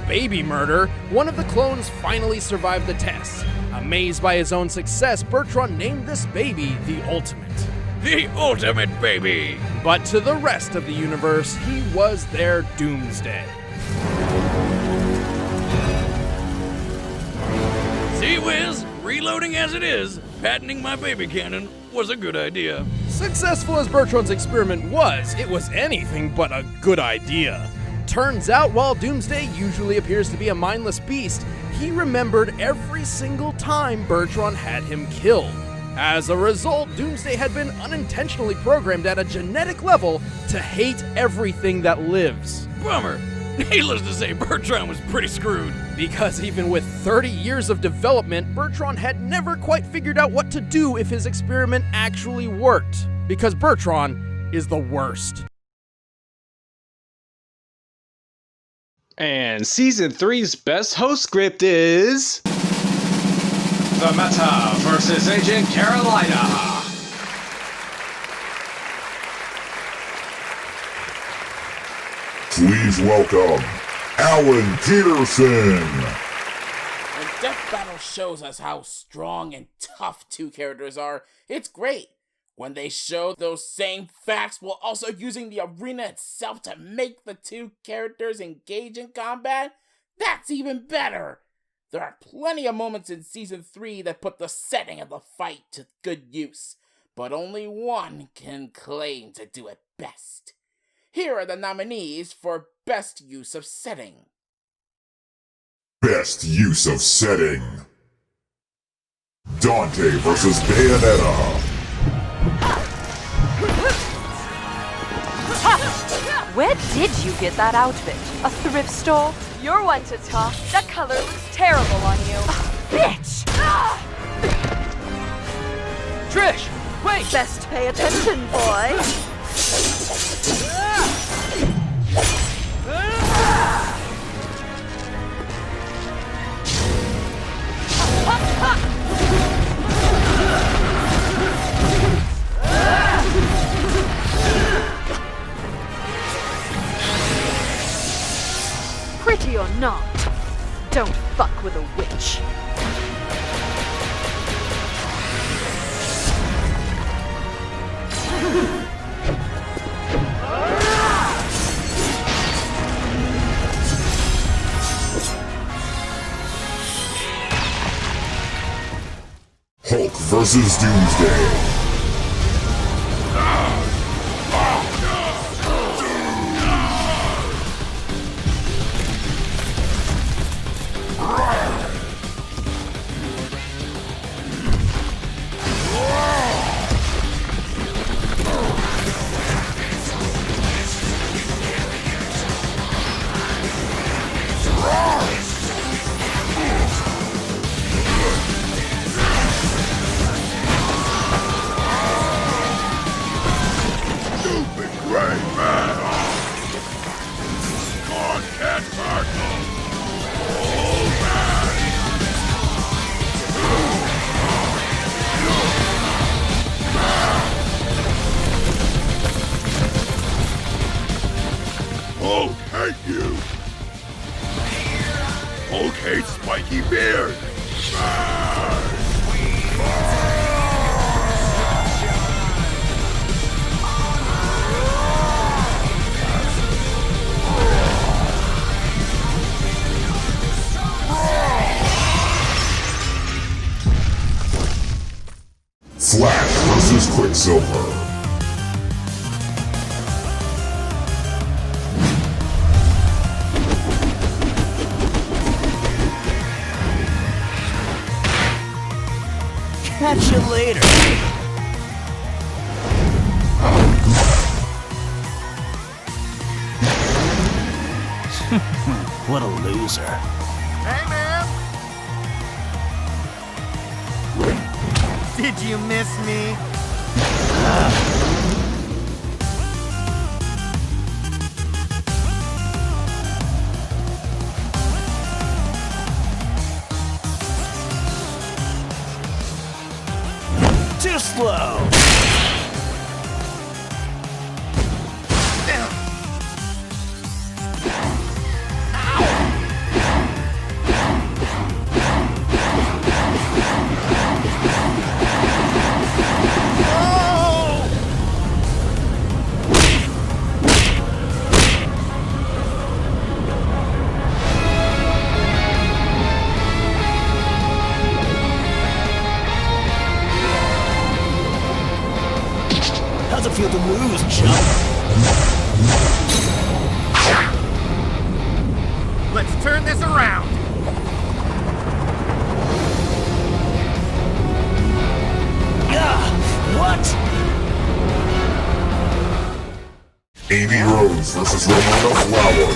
baby murder, one of the clones finally survived the test. Amazed by his own success, Bertrand named this baby the Ultimate. The Ultimate Baby! But to the rest of the universe, he was their Doomsday. See, Wiz, reloading as it is, patenting my baby cannon was a good idea. Successful as Bertrand's experiment was, it was anything but a good idea. Turns out, while Doomsday usually appears to be a mindless beast, he remembered every single time Bertrand had him killed. As a result, Doomsday had been unintentionally programmed at a genetic level to hate everything that lives. Bummer. Needless to say, Bertrand was pretty screwed. Because even with 30 years of development, Bertrand had never quite figured out what to do if his experiment actually worked. Because Bertrand is the worst. And Season 3's best host script is... The Meta versus Agent Carolina. Please welcome Alan Peterson. When Death Battle shows us how strong and tough two characters are, it's great. When they show those same facts while also using the arena itself to make the two characters engage in combat, that's even better. There are plenty of moments in Season 3 that put the setting of the fight to good use, but only one can claim to do it best. Here are the nominees for Best Use of Setting. Best use of setting. Dante versus Bayonetta. Where did you get that outfit? A thrift store? You're one to talk. That color looks terrible on you. Bitch! Trish, wait! Best pay attention, boy. Pretty or not, don't fuck with a witch. Hulk versus Doomsday. fight you! Okay, Spiky Beard! Flash versus Quicksilver. Catch you later. What a loser. Hey, man! Did you miss me? Too slow. How's it feel to lose, chump? Let's turn this around! What? Amy Rose versus Ramona Flower.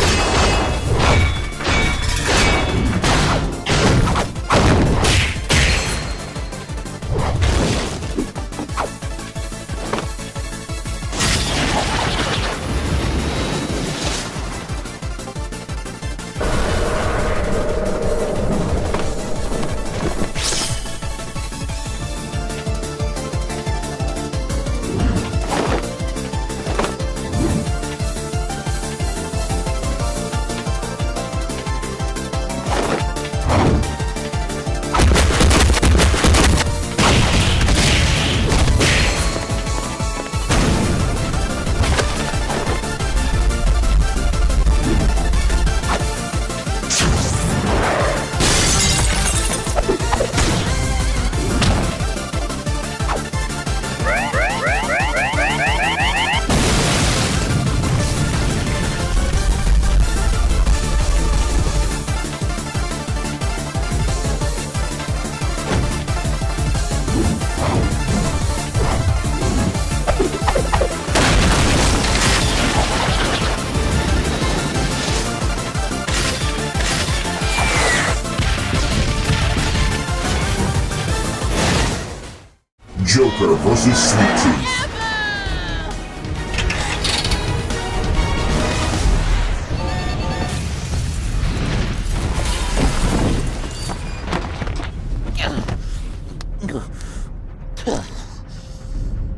Joker versus Sweet Tooth.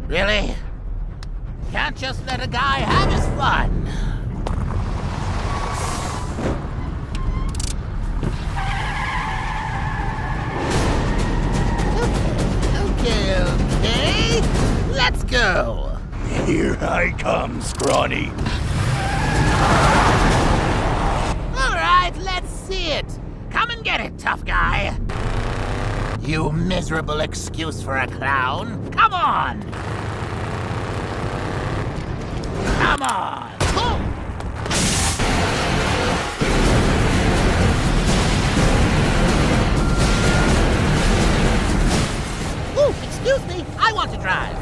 Really? Can't just let a guy have his fun. Okay, let's go. Here I come, scrawny. All right, let's see it. Come and get it, tough guy. You miserable excuse for a clown. Come on. Come on. Ooh, excuse me. I want to drive.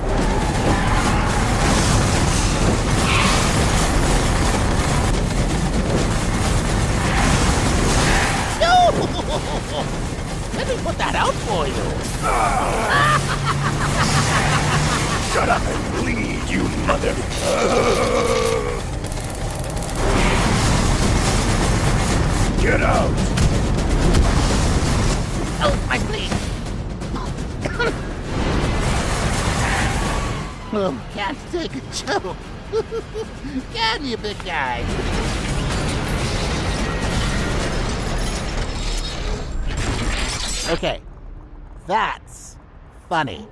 Let me put that out for you. Shut up and bleed, you mother... Get out! Oh, my bleed. Oh, can't take a joke. Can you, big guy? Okay, that's funny.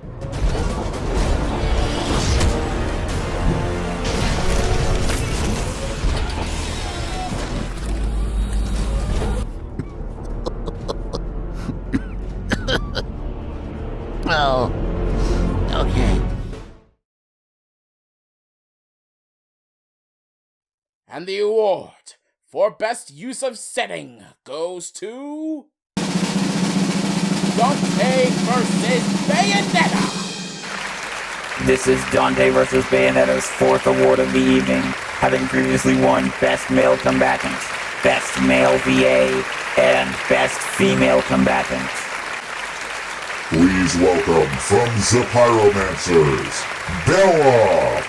Well, okay. And the award for best use of setting goes to Dante vs. Bayonetta. This is Dante vs. Bayonetta's fourth award of the evening, having previously won Best Male Combatant, Best Male VA, and Best Female Combatant. Please welcome from the Pyromancers, Bella!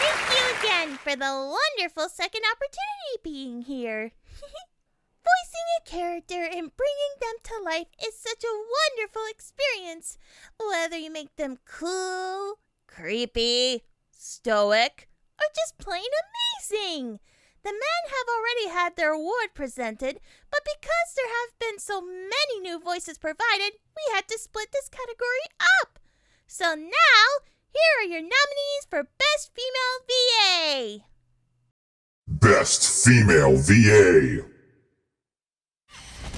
Thank you again for the wonderful second opportunity being here. Voicing a character and bringing them to life is such a wonderful experience. Whether you make them cool, creepy, stoic, or just plain amazing. The men have already had their award presented, but because there have been so many new voices provided, we had to split this category up. So now, here are your nominees for Best Female VA. Best Female VA.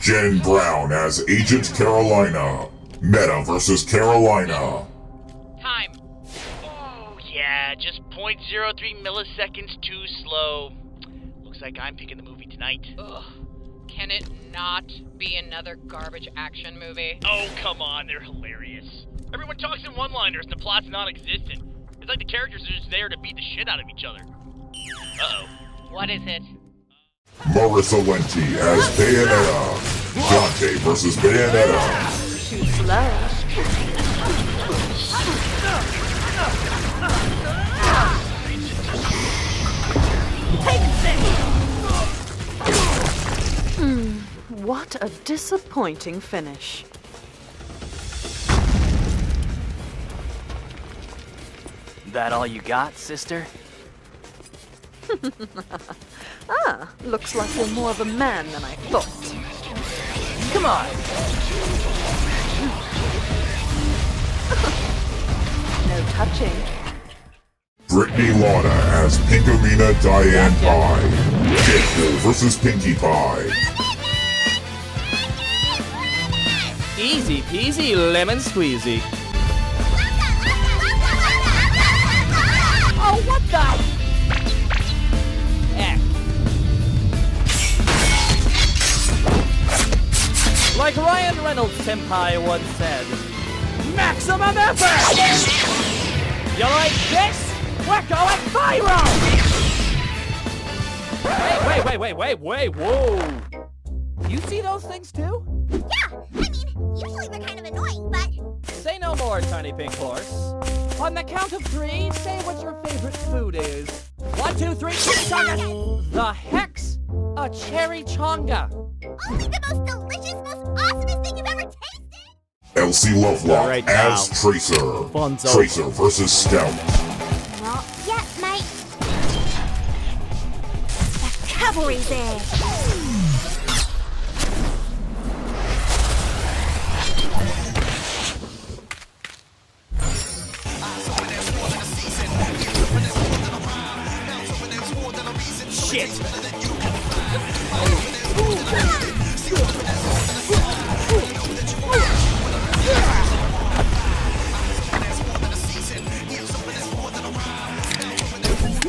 Jen Brown as Agent Carolina. Meta vs. Carolina. Time. Oh, yeah, just 0.03 milliseconds too slow. Looks like I'm picking the movie tonight. Ugh. Can it not be another garbage action movie? Oh, come on, they're hilarious. Everyone talks in one-liners and the plot's non-existent. It's like the characters are just there to beat the shit out of each other. Uh-oh. What is it? Marissa Lenti as Bayonetta. Dante vs. Bayonetta. Too slow. What a disappointing finish. That all you got, sister? Looks like you're more of a man than I thought. Come on! No touching. Brittany Lana as Pinkamena Diane Pie. Deadpool vs. Pinkie Pie. Easy peasy lemon squeezy. Oh, what the? Heck. Like Ryan Reynolds senpai once said, maximum effort! You like this? We're going viral! Wait, whoa! You see those things too? Yeah, usually they're kind of annoying, but... Say no more, tiny pink horse. On the count of 3, say what your favorite food is. 1, 2, 3, chonga! The heck's a cherry chonga. Oh, the most delicious, most awesomest thing you've ever tasted! Elsie Lovelock right as now. Tracer. Fun's Tracer vs. Scout. Not yet, mate. The cavalry's there. Shit!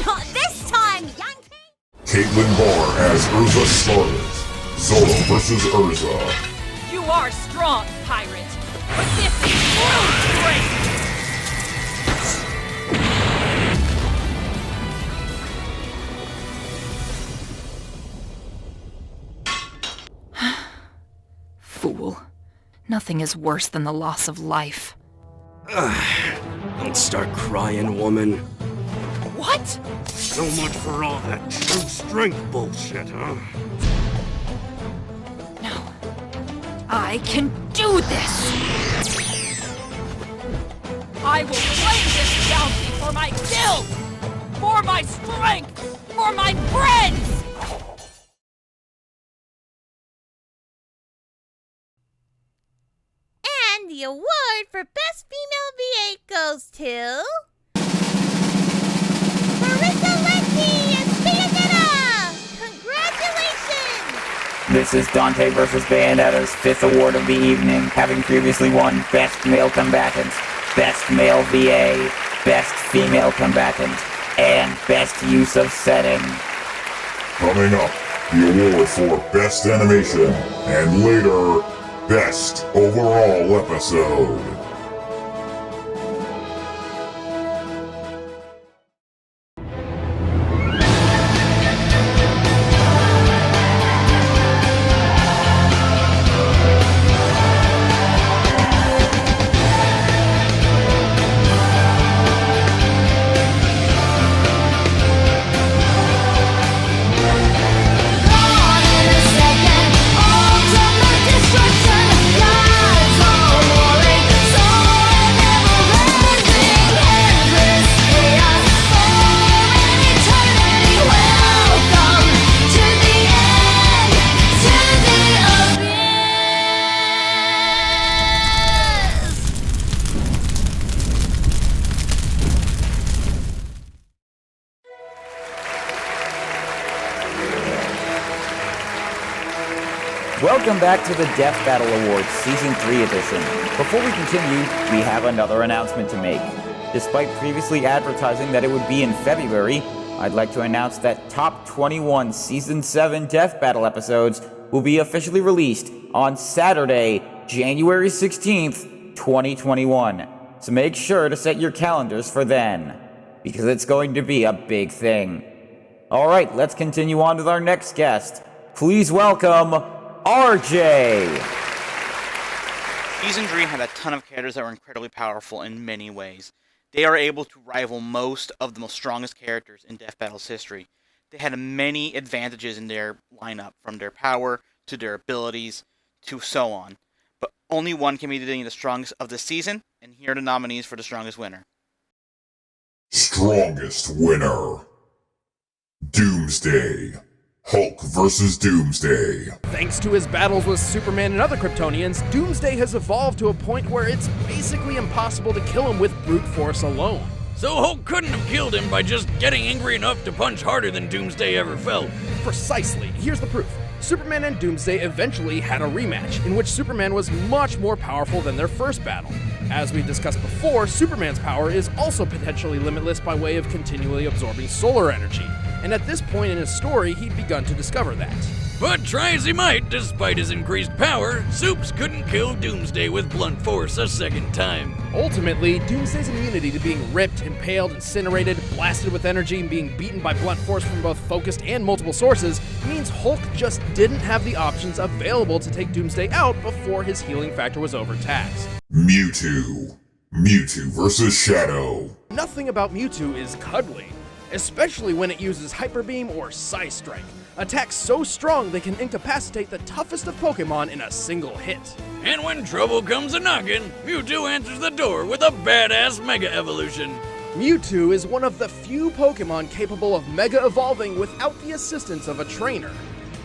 Not this time, Yankee! Caitlin Barr as Urza Scarlet. Zolo vs. Urza. You are strong, pirate, but this is really great! Fool. Nothing is worse than the loss of life. Don't start crying, woman. What? So much for all that true strength bullshit, huh? I can do this! I will claim this bounty for my guild! For my strength! For my friends! the award for Best Female V8 goes to... Marissa Leckie as Bayonetta! Congratulations! This is Dante vs. Bayonetta's 5th award of the evening, having previously won Best Male Combatant, Best Male VA, Best Female Combatant, and Best Use of Setting. Coming up, the award for Best Animation, and later, Best Overall Episode. Welcome back to the Death Battle Awards Season 3 edition. Before we continue, we have another announcement to make. Despite previously advertising that it would be in February, I'd like to announce that Top 21 Season 7 Death Battle episodes will be officially released on Saturday, January 16th, 2021. So make sure to set your calendars for then, because it's going to be a big thing. Alright, let's continue on with our next guest. Please welcome RJ! Season 3 had a ton of characters that were incredibly powerful in many ways. They are able to rival most of the most strongest characters in Death Battle's history. They had many advantages in their lineup, from their power to their abilities to so on. But only one can be the strongest of the season, and here are the nominees for the strongest winner. Strongest winner. Doomsday. Hulk vs. Doomsday. Thanks to his battles with Superman and other Kryptonians, Doomsday has evolved to a point where it's basically impossible to kill him with brute force alone. So Hulk couldn't have killed him by just getting angry enough to punch harder than Doomsday ever felt. Precisely. Here's the proof. Superman and Doomsday eventually had a rematch, in which Superman was much more powerful than their first battle. As we discussed before, Superman's power is also potentially limitless by way of continually absorbing solar energy, and at this point in his story, he'd begun to discover that. But try as he might, despite his increased power, Supes couldn't kill Doomsday with blunt force a second time. Ultimately, Doomsday's immunity to being ripped, impaled, incinerated, blasted with energy, and being beaten by blunt force from both focused and multiple sources means Hulk just didn't have the options available to take Doomsday out before his healing factor was overtaxed. Mewtwo. Mewtwo vs. Shadow. Nothing about Mewtwo is cuddly, especially when it uses Hyper Beam or Psy Strike, attacks so strong they can incapacitate the toughest of Pokemon in a single hit. And when trouble comes a-knockin', Mewtwo answers the door with a badass Mega Evolution. Mewtwo is one of the few Pokemon capable of Mega Evolving without the assistance of a trainer.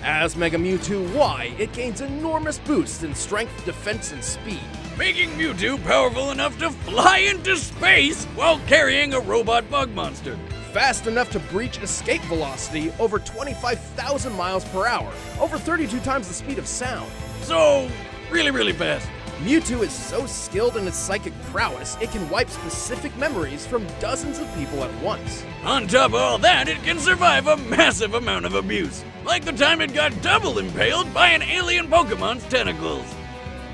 As Mega Mewtwo Y, it gains enormous boosts in strength, defense, and speed, making Mewtwo powerful enough to fly into space while carrying a robot bug monster. Fast enough to breach escape velocity over 25,000 miles per hour, over 32 times the speed of sound. So, really fast. Mewtwo is so skilled in its psychic prowess, it can wipe specific memories from dozens of people at once. On top of all that, it can survive a massive amount of abuse, like the time it got double impaled by an alien Pokemon's tentacles.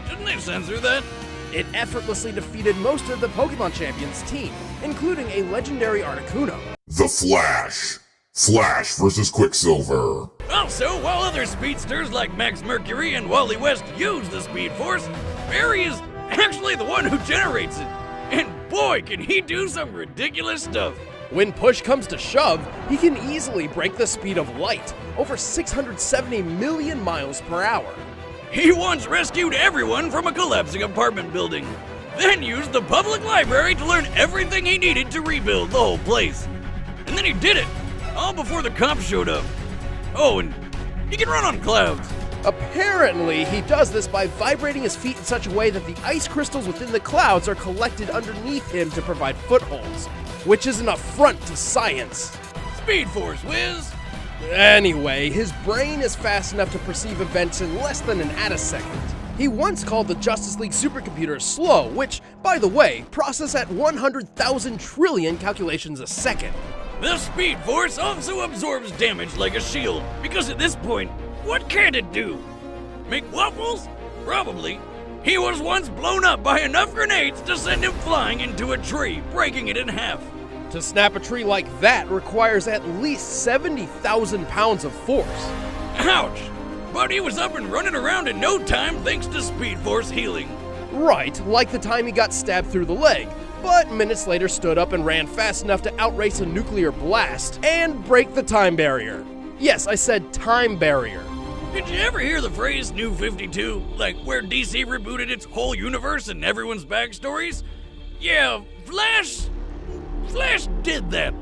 Didn't they censor that? It effortlessly defeated most of the Pokemon Champions team, including a legendary Articuno. The Flash. Flash vs. Quicksilver. Also, while other speedsters like Max Mercury and Wally West use the Speed Force, Barry is actually the one who generates it. And boy, can he do some ridiculous stuff. When push comes to shove, he can easily break the speed of light, over 670 million miles per hour. He once rescued everyone from a collapsing apartment building, then used the public library to learn everything he needed to rebuild the whole place. And then he did it, all before the cops showed up. Oh, and he can run on clouds. Apparently, he does this by vibrating his feet in such a way that the ice crystals within the clouds are collected underneath him to provide footholds, which is an affront to science. Speed Force, Wiz! Anyway, his brain is fast enough to perceive events in less than an attosecond. He once called the Justice League supercomputer slow, which, by the way, process at 100,000 trillion calculations a second. The Speed Force also absorbs damage like a shield, because at this point, what can it do? Make waffles? Probably. He was once blown up by enough grenades to send him flying into a tree, breaking it in half. To snap a tree like that requires at least 70,000 pounds of force. Ouch! But he was up and running around in no time thanks to Speed Force healing. Right, like the time he got stabbed through the leg, but minutes later stood up and ran fast enough to outrace a nuclear blast and break the time barrier. Yes, I said time barrier. Did you ever hear the phrase New 52? Like where DC rebooted its whole universe and everyone's backstories? Yeah, Flash did that.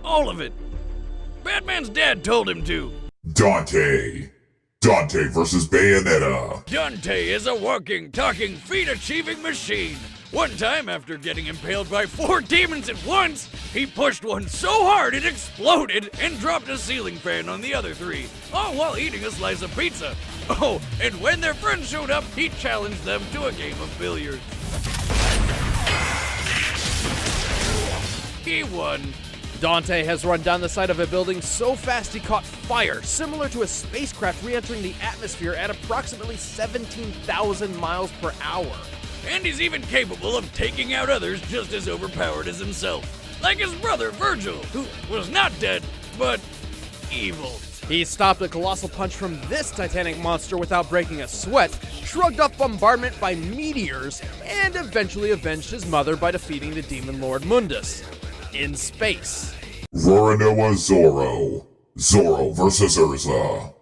All of it. Batman's dad told him to. Dante versus Bayonetta. Dante is a walking, talking, feat-achieving machine. One time, after getting impaled by 4 demons at once, he pushed one so hard it exploded and dropped a ceiling fan on the other 3, all while eating a slice of pizza. Oh, and when their friends showed up, he challenged them to a game of billiards. He won. Dante has run down the side of a building so fast he caught fire, similar to a spacecraft re-entering the atmosphere at approximately 17,000 miles per hour. And he's even capable of taking out others just as overpowered as himself. Like his brother, Virgil, who was not dead, but evil. He stopped a colossal punch from this titanic monster without breaking a sweat, shrugged off bombardment by meteors, and eventually avenged his mother by defeating the demon lord Mundus. In space. Roronoa Zoro. Zoro versus Urza.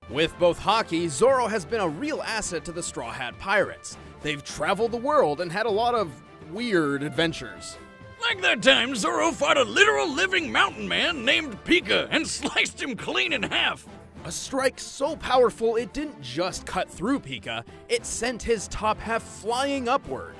With both Haki, Zoro has been a real asset to the Straw Hat Pirates. They've traveled the world and had a lot of weird adventures. Like that time Zoro fought a literal living mountain man named Pika and sliced him clean in half. A strike so powerful it didn't just cut through Pika, it sent his top half flying upward.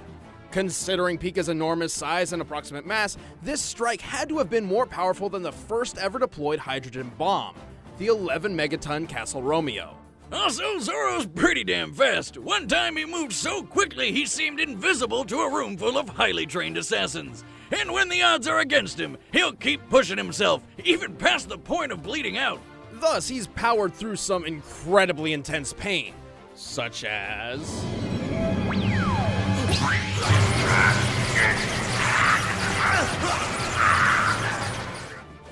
Considering Pika's enormous size and approximate mass, this strike had to have been more powerful than the first ever deployed hydrogen bomb, the 11 megaton Castle Romeo. Also, Zoro's pretty damn fast. One time he moved so quickly he seemed invisible to a room full of highly trained assassins. And when the odds are against him, he'll keep pushing himself, even past the point of bleeding out. Thus, he's powered through some incredibly intense pain, such as...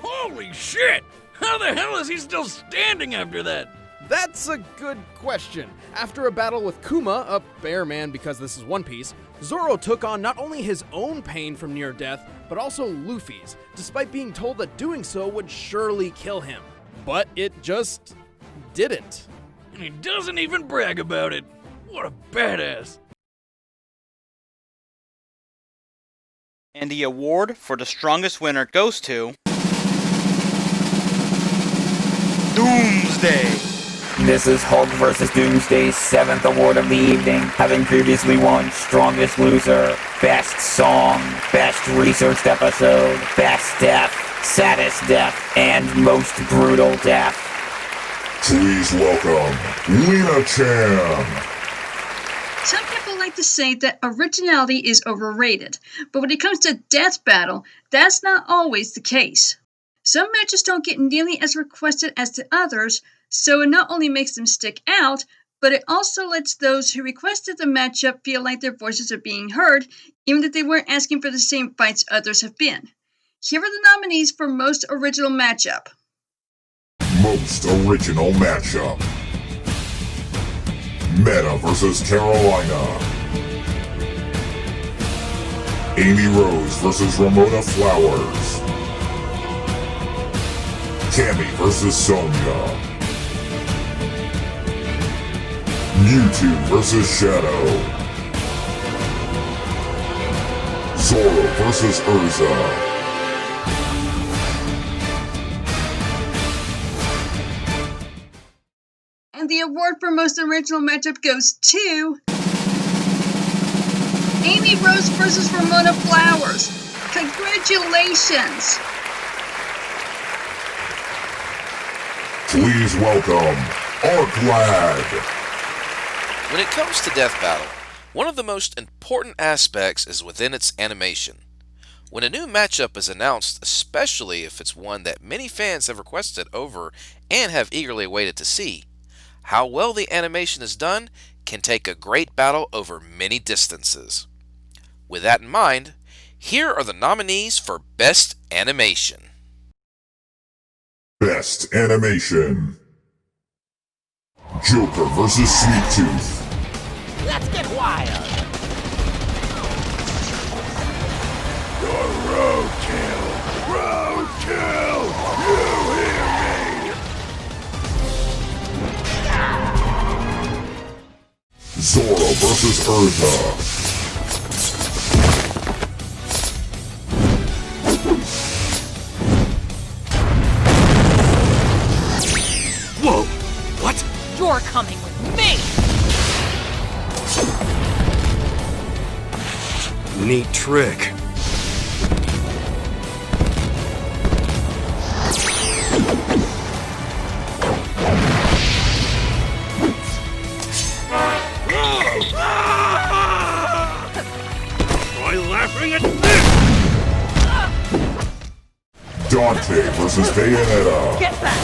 Holy shit! How the hell is he still standing after that? That's a good question. After a battle with Kuma, a bear man because this is One Piece, Zoro took on not only his own pain from near death, but also Luffy's, despite being told that doing so would surely kill him. But it just didn't. And he doesn't even brag about it. What a badass. And the award for the strongest winner goes to... Doomsday! This is Hulk vs. Doomsday's 7th award of the evening, having previously won Strongest Loser, Best Song, Best Researched Episode, Best Death, Saddest Death, and Most Brutal Death. Please welcome Lena Chan. Some people like to say that originality is overrated, but when it comes to Death Battle, that's not always the case. Some matches don't get nearly as requested as the others, so it not only makes them stick out, but it also lets those who requested the matchup feel like their voices are being heard, even if they weren't asking for the same fights others have been. Here are the nominees for Most Original Matchup. Most Original Matchup. Meta vs. Carolina. Amy Rose vs. Ramona Flowers. Cammy vs. Sonya. Mewtwo vs. Shadow. Zoro vs. Urza. And the award for most original matchup goes to Amy Rose versus Ramona Flowers. Congratulations! Please welcome Arklad. When it comes to Death Battle, one of the most important aspects is within its animation. When a new matchup is announced, especially if it's one that many fans have requested over and have eagerly waited to see, how well the animation is done can take a great battle over many distances. With that in mind, here are the nominees for Best Animation. Best Animation: Joker vs. Sweet Tooth. Let's get wild! Roadkill! Roadkill! You hear me? Zoro vs. Urza. Whoa! What? You're coming with me! Neat trick. Try laughing at this! Dante vs. Bayonetta. Get back!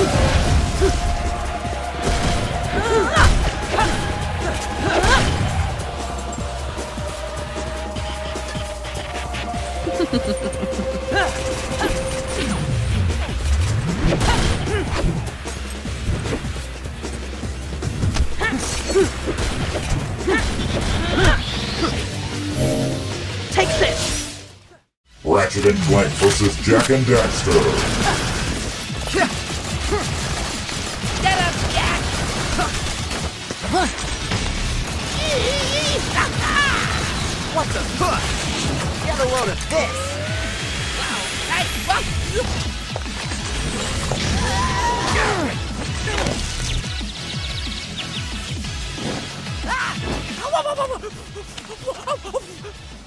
Take this! Ratchet and Clank vs. Jak and Daxter. Get up, Jack! What the fuck? Get a load of this! Hey, fuck you!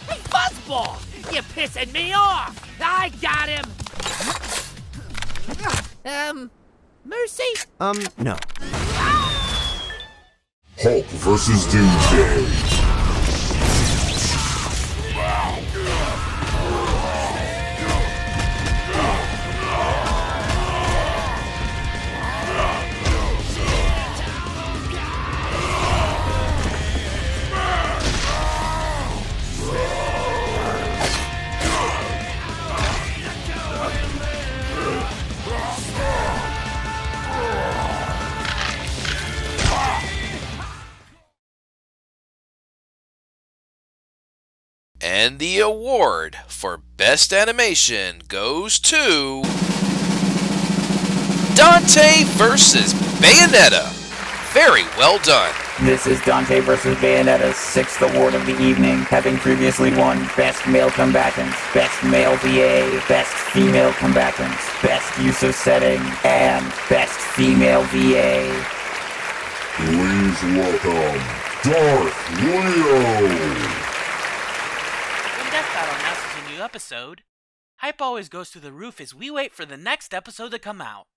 Hey, Fuzzball! You're pissing me off! I got him! Mercy? No. Hulk vs. Doomsday. And the award for Best Animation goes to Dante vs. Bayonetta. Very well done. This is Dante vs. Bayonetta's 6th award of the evening, having previously won Best Male Combatants, Best Male VA, Best Female Combatants, Best Use of Setting, and Best Female VA. Please welcome Darth Leo. When Death Battle announces a new episode, hype always goes through the roof as we wait for the next episode to come out.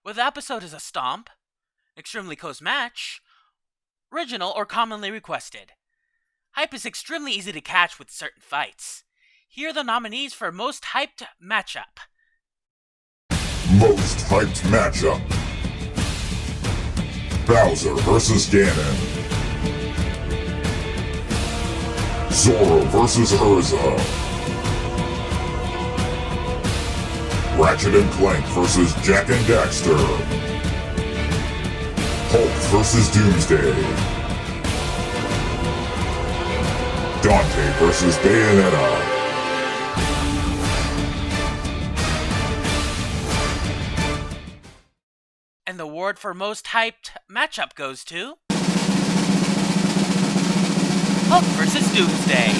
Whether the episode is a stomp, extremely close match, original, or commonly requested. Hype is extremely easy to catch with certain fights. Here are the nominees for Most Hyped Matchup. Most Hyped Matchup: Bowser vs. Ganon. Zoro vs. Urza. Ratchet and Clank vs. Jak and Daxter. Hulk vs. Doomsday. Dante vs. Bayonetta. And the award for Most Hyped Matchup goes to Hulk vs. Doomsday.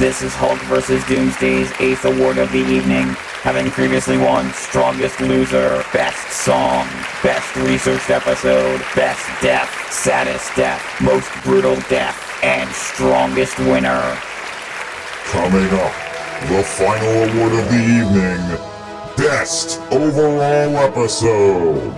This is Hulk vs. Doomsday's 8th award of the evening, having previously won Strongest Loser, Best Song, Best Researched Episode, Best Death, Saddest Death, Most Brutal Death, and Strongest Winner. Coming up, the final award of the evening, Best Overall Episode.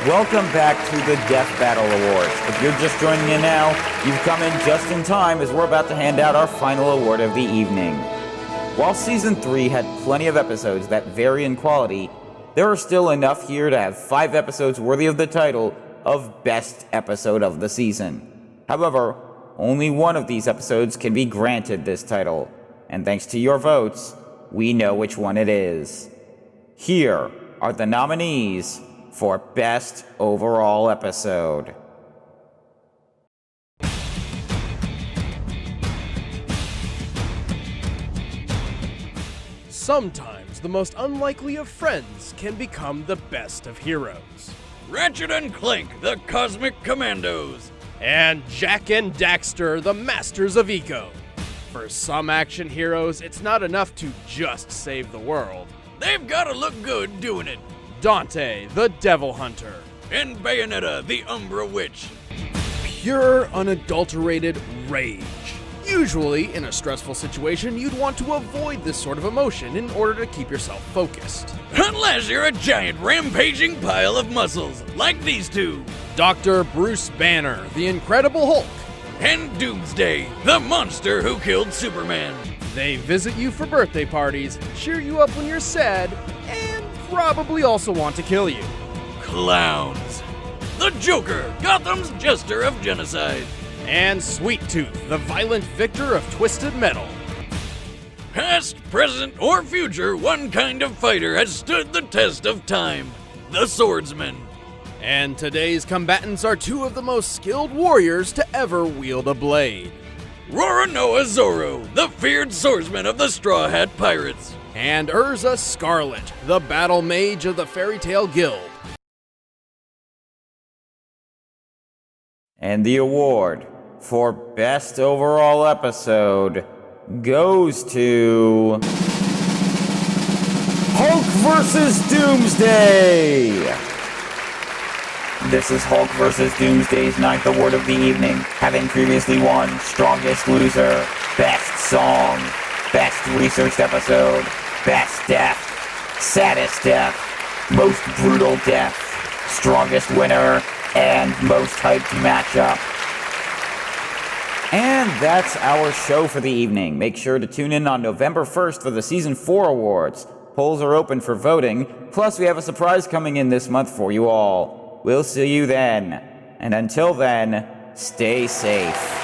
Welcome back to the Death Battle Awards. If you're just joining in now, you've come in just in time as we're about to hand out our final award of the evening. While Season 3 had plenty of episodes that vary in quality, there are still enough here to have 5 episodes worthy of the title of Best Episode of the Season. However, only one of these episodes can be granted this title, and thanks to your votes, we know which one it is. Here are the nominees for Best Overall Episode. Sometimes the most unlikely of friends can become the best of heroes. Ratchet and Clank, the Cosmic Commandos. And Jak and Daxter, the Masters of Eco. For some action heroes, it's not enough to just save the world. They've gotta look good doing it. Dante, the Devil Hunter. And Bayonetta, the Umbra Witch. Pure, unadulterated rage. Usually, in a stressful situation, you'd want to avoid this sort of emotion in order to keep yourself focused. Unless you're a giant rampaging pile of muscles, like these two. Dr. Bruce Banner, the Incredible Hulk. And Doomsday, the monster who killed Superman. They visit you for birthday parties, cheer you up when you're sad, and probably also want to kill you. Clowns. The Joker, Gotham's Jester of Genocide. And Sweet Tooth, the violent victor of Twisted Metal. Past, present, or future, one kind of fighter has stood the test of time. The Swordsman. And today's combatants are two of the most skilled warriors to ever wield a blade. Roronoa Zoro, the feared swordsman of the Straw Hat Pirates. And Urza Scarlet, the battle mage of the Fairy Tail Guild. And the award for Best Overall Episode goes to Hulk vs. Doomsday! This is Hulk vs. Doomsday's 9th award of the evening, having previously won Strongest Loser, Best Song, Best Researched Episode, Best Death, Saddest Death, Most Brutal Death, Strongest Winner, and Most Hyped Matchup. And that's our show for the evening. Make sure to tune in on November 1st for the Season 4 awards. Polls are open for voting, plus we have a surprise coming in this month for you all. We'll see you then. And until then, stay safe.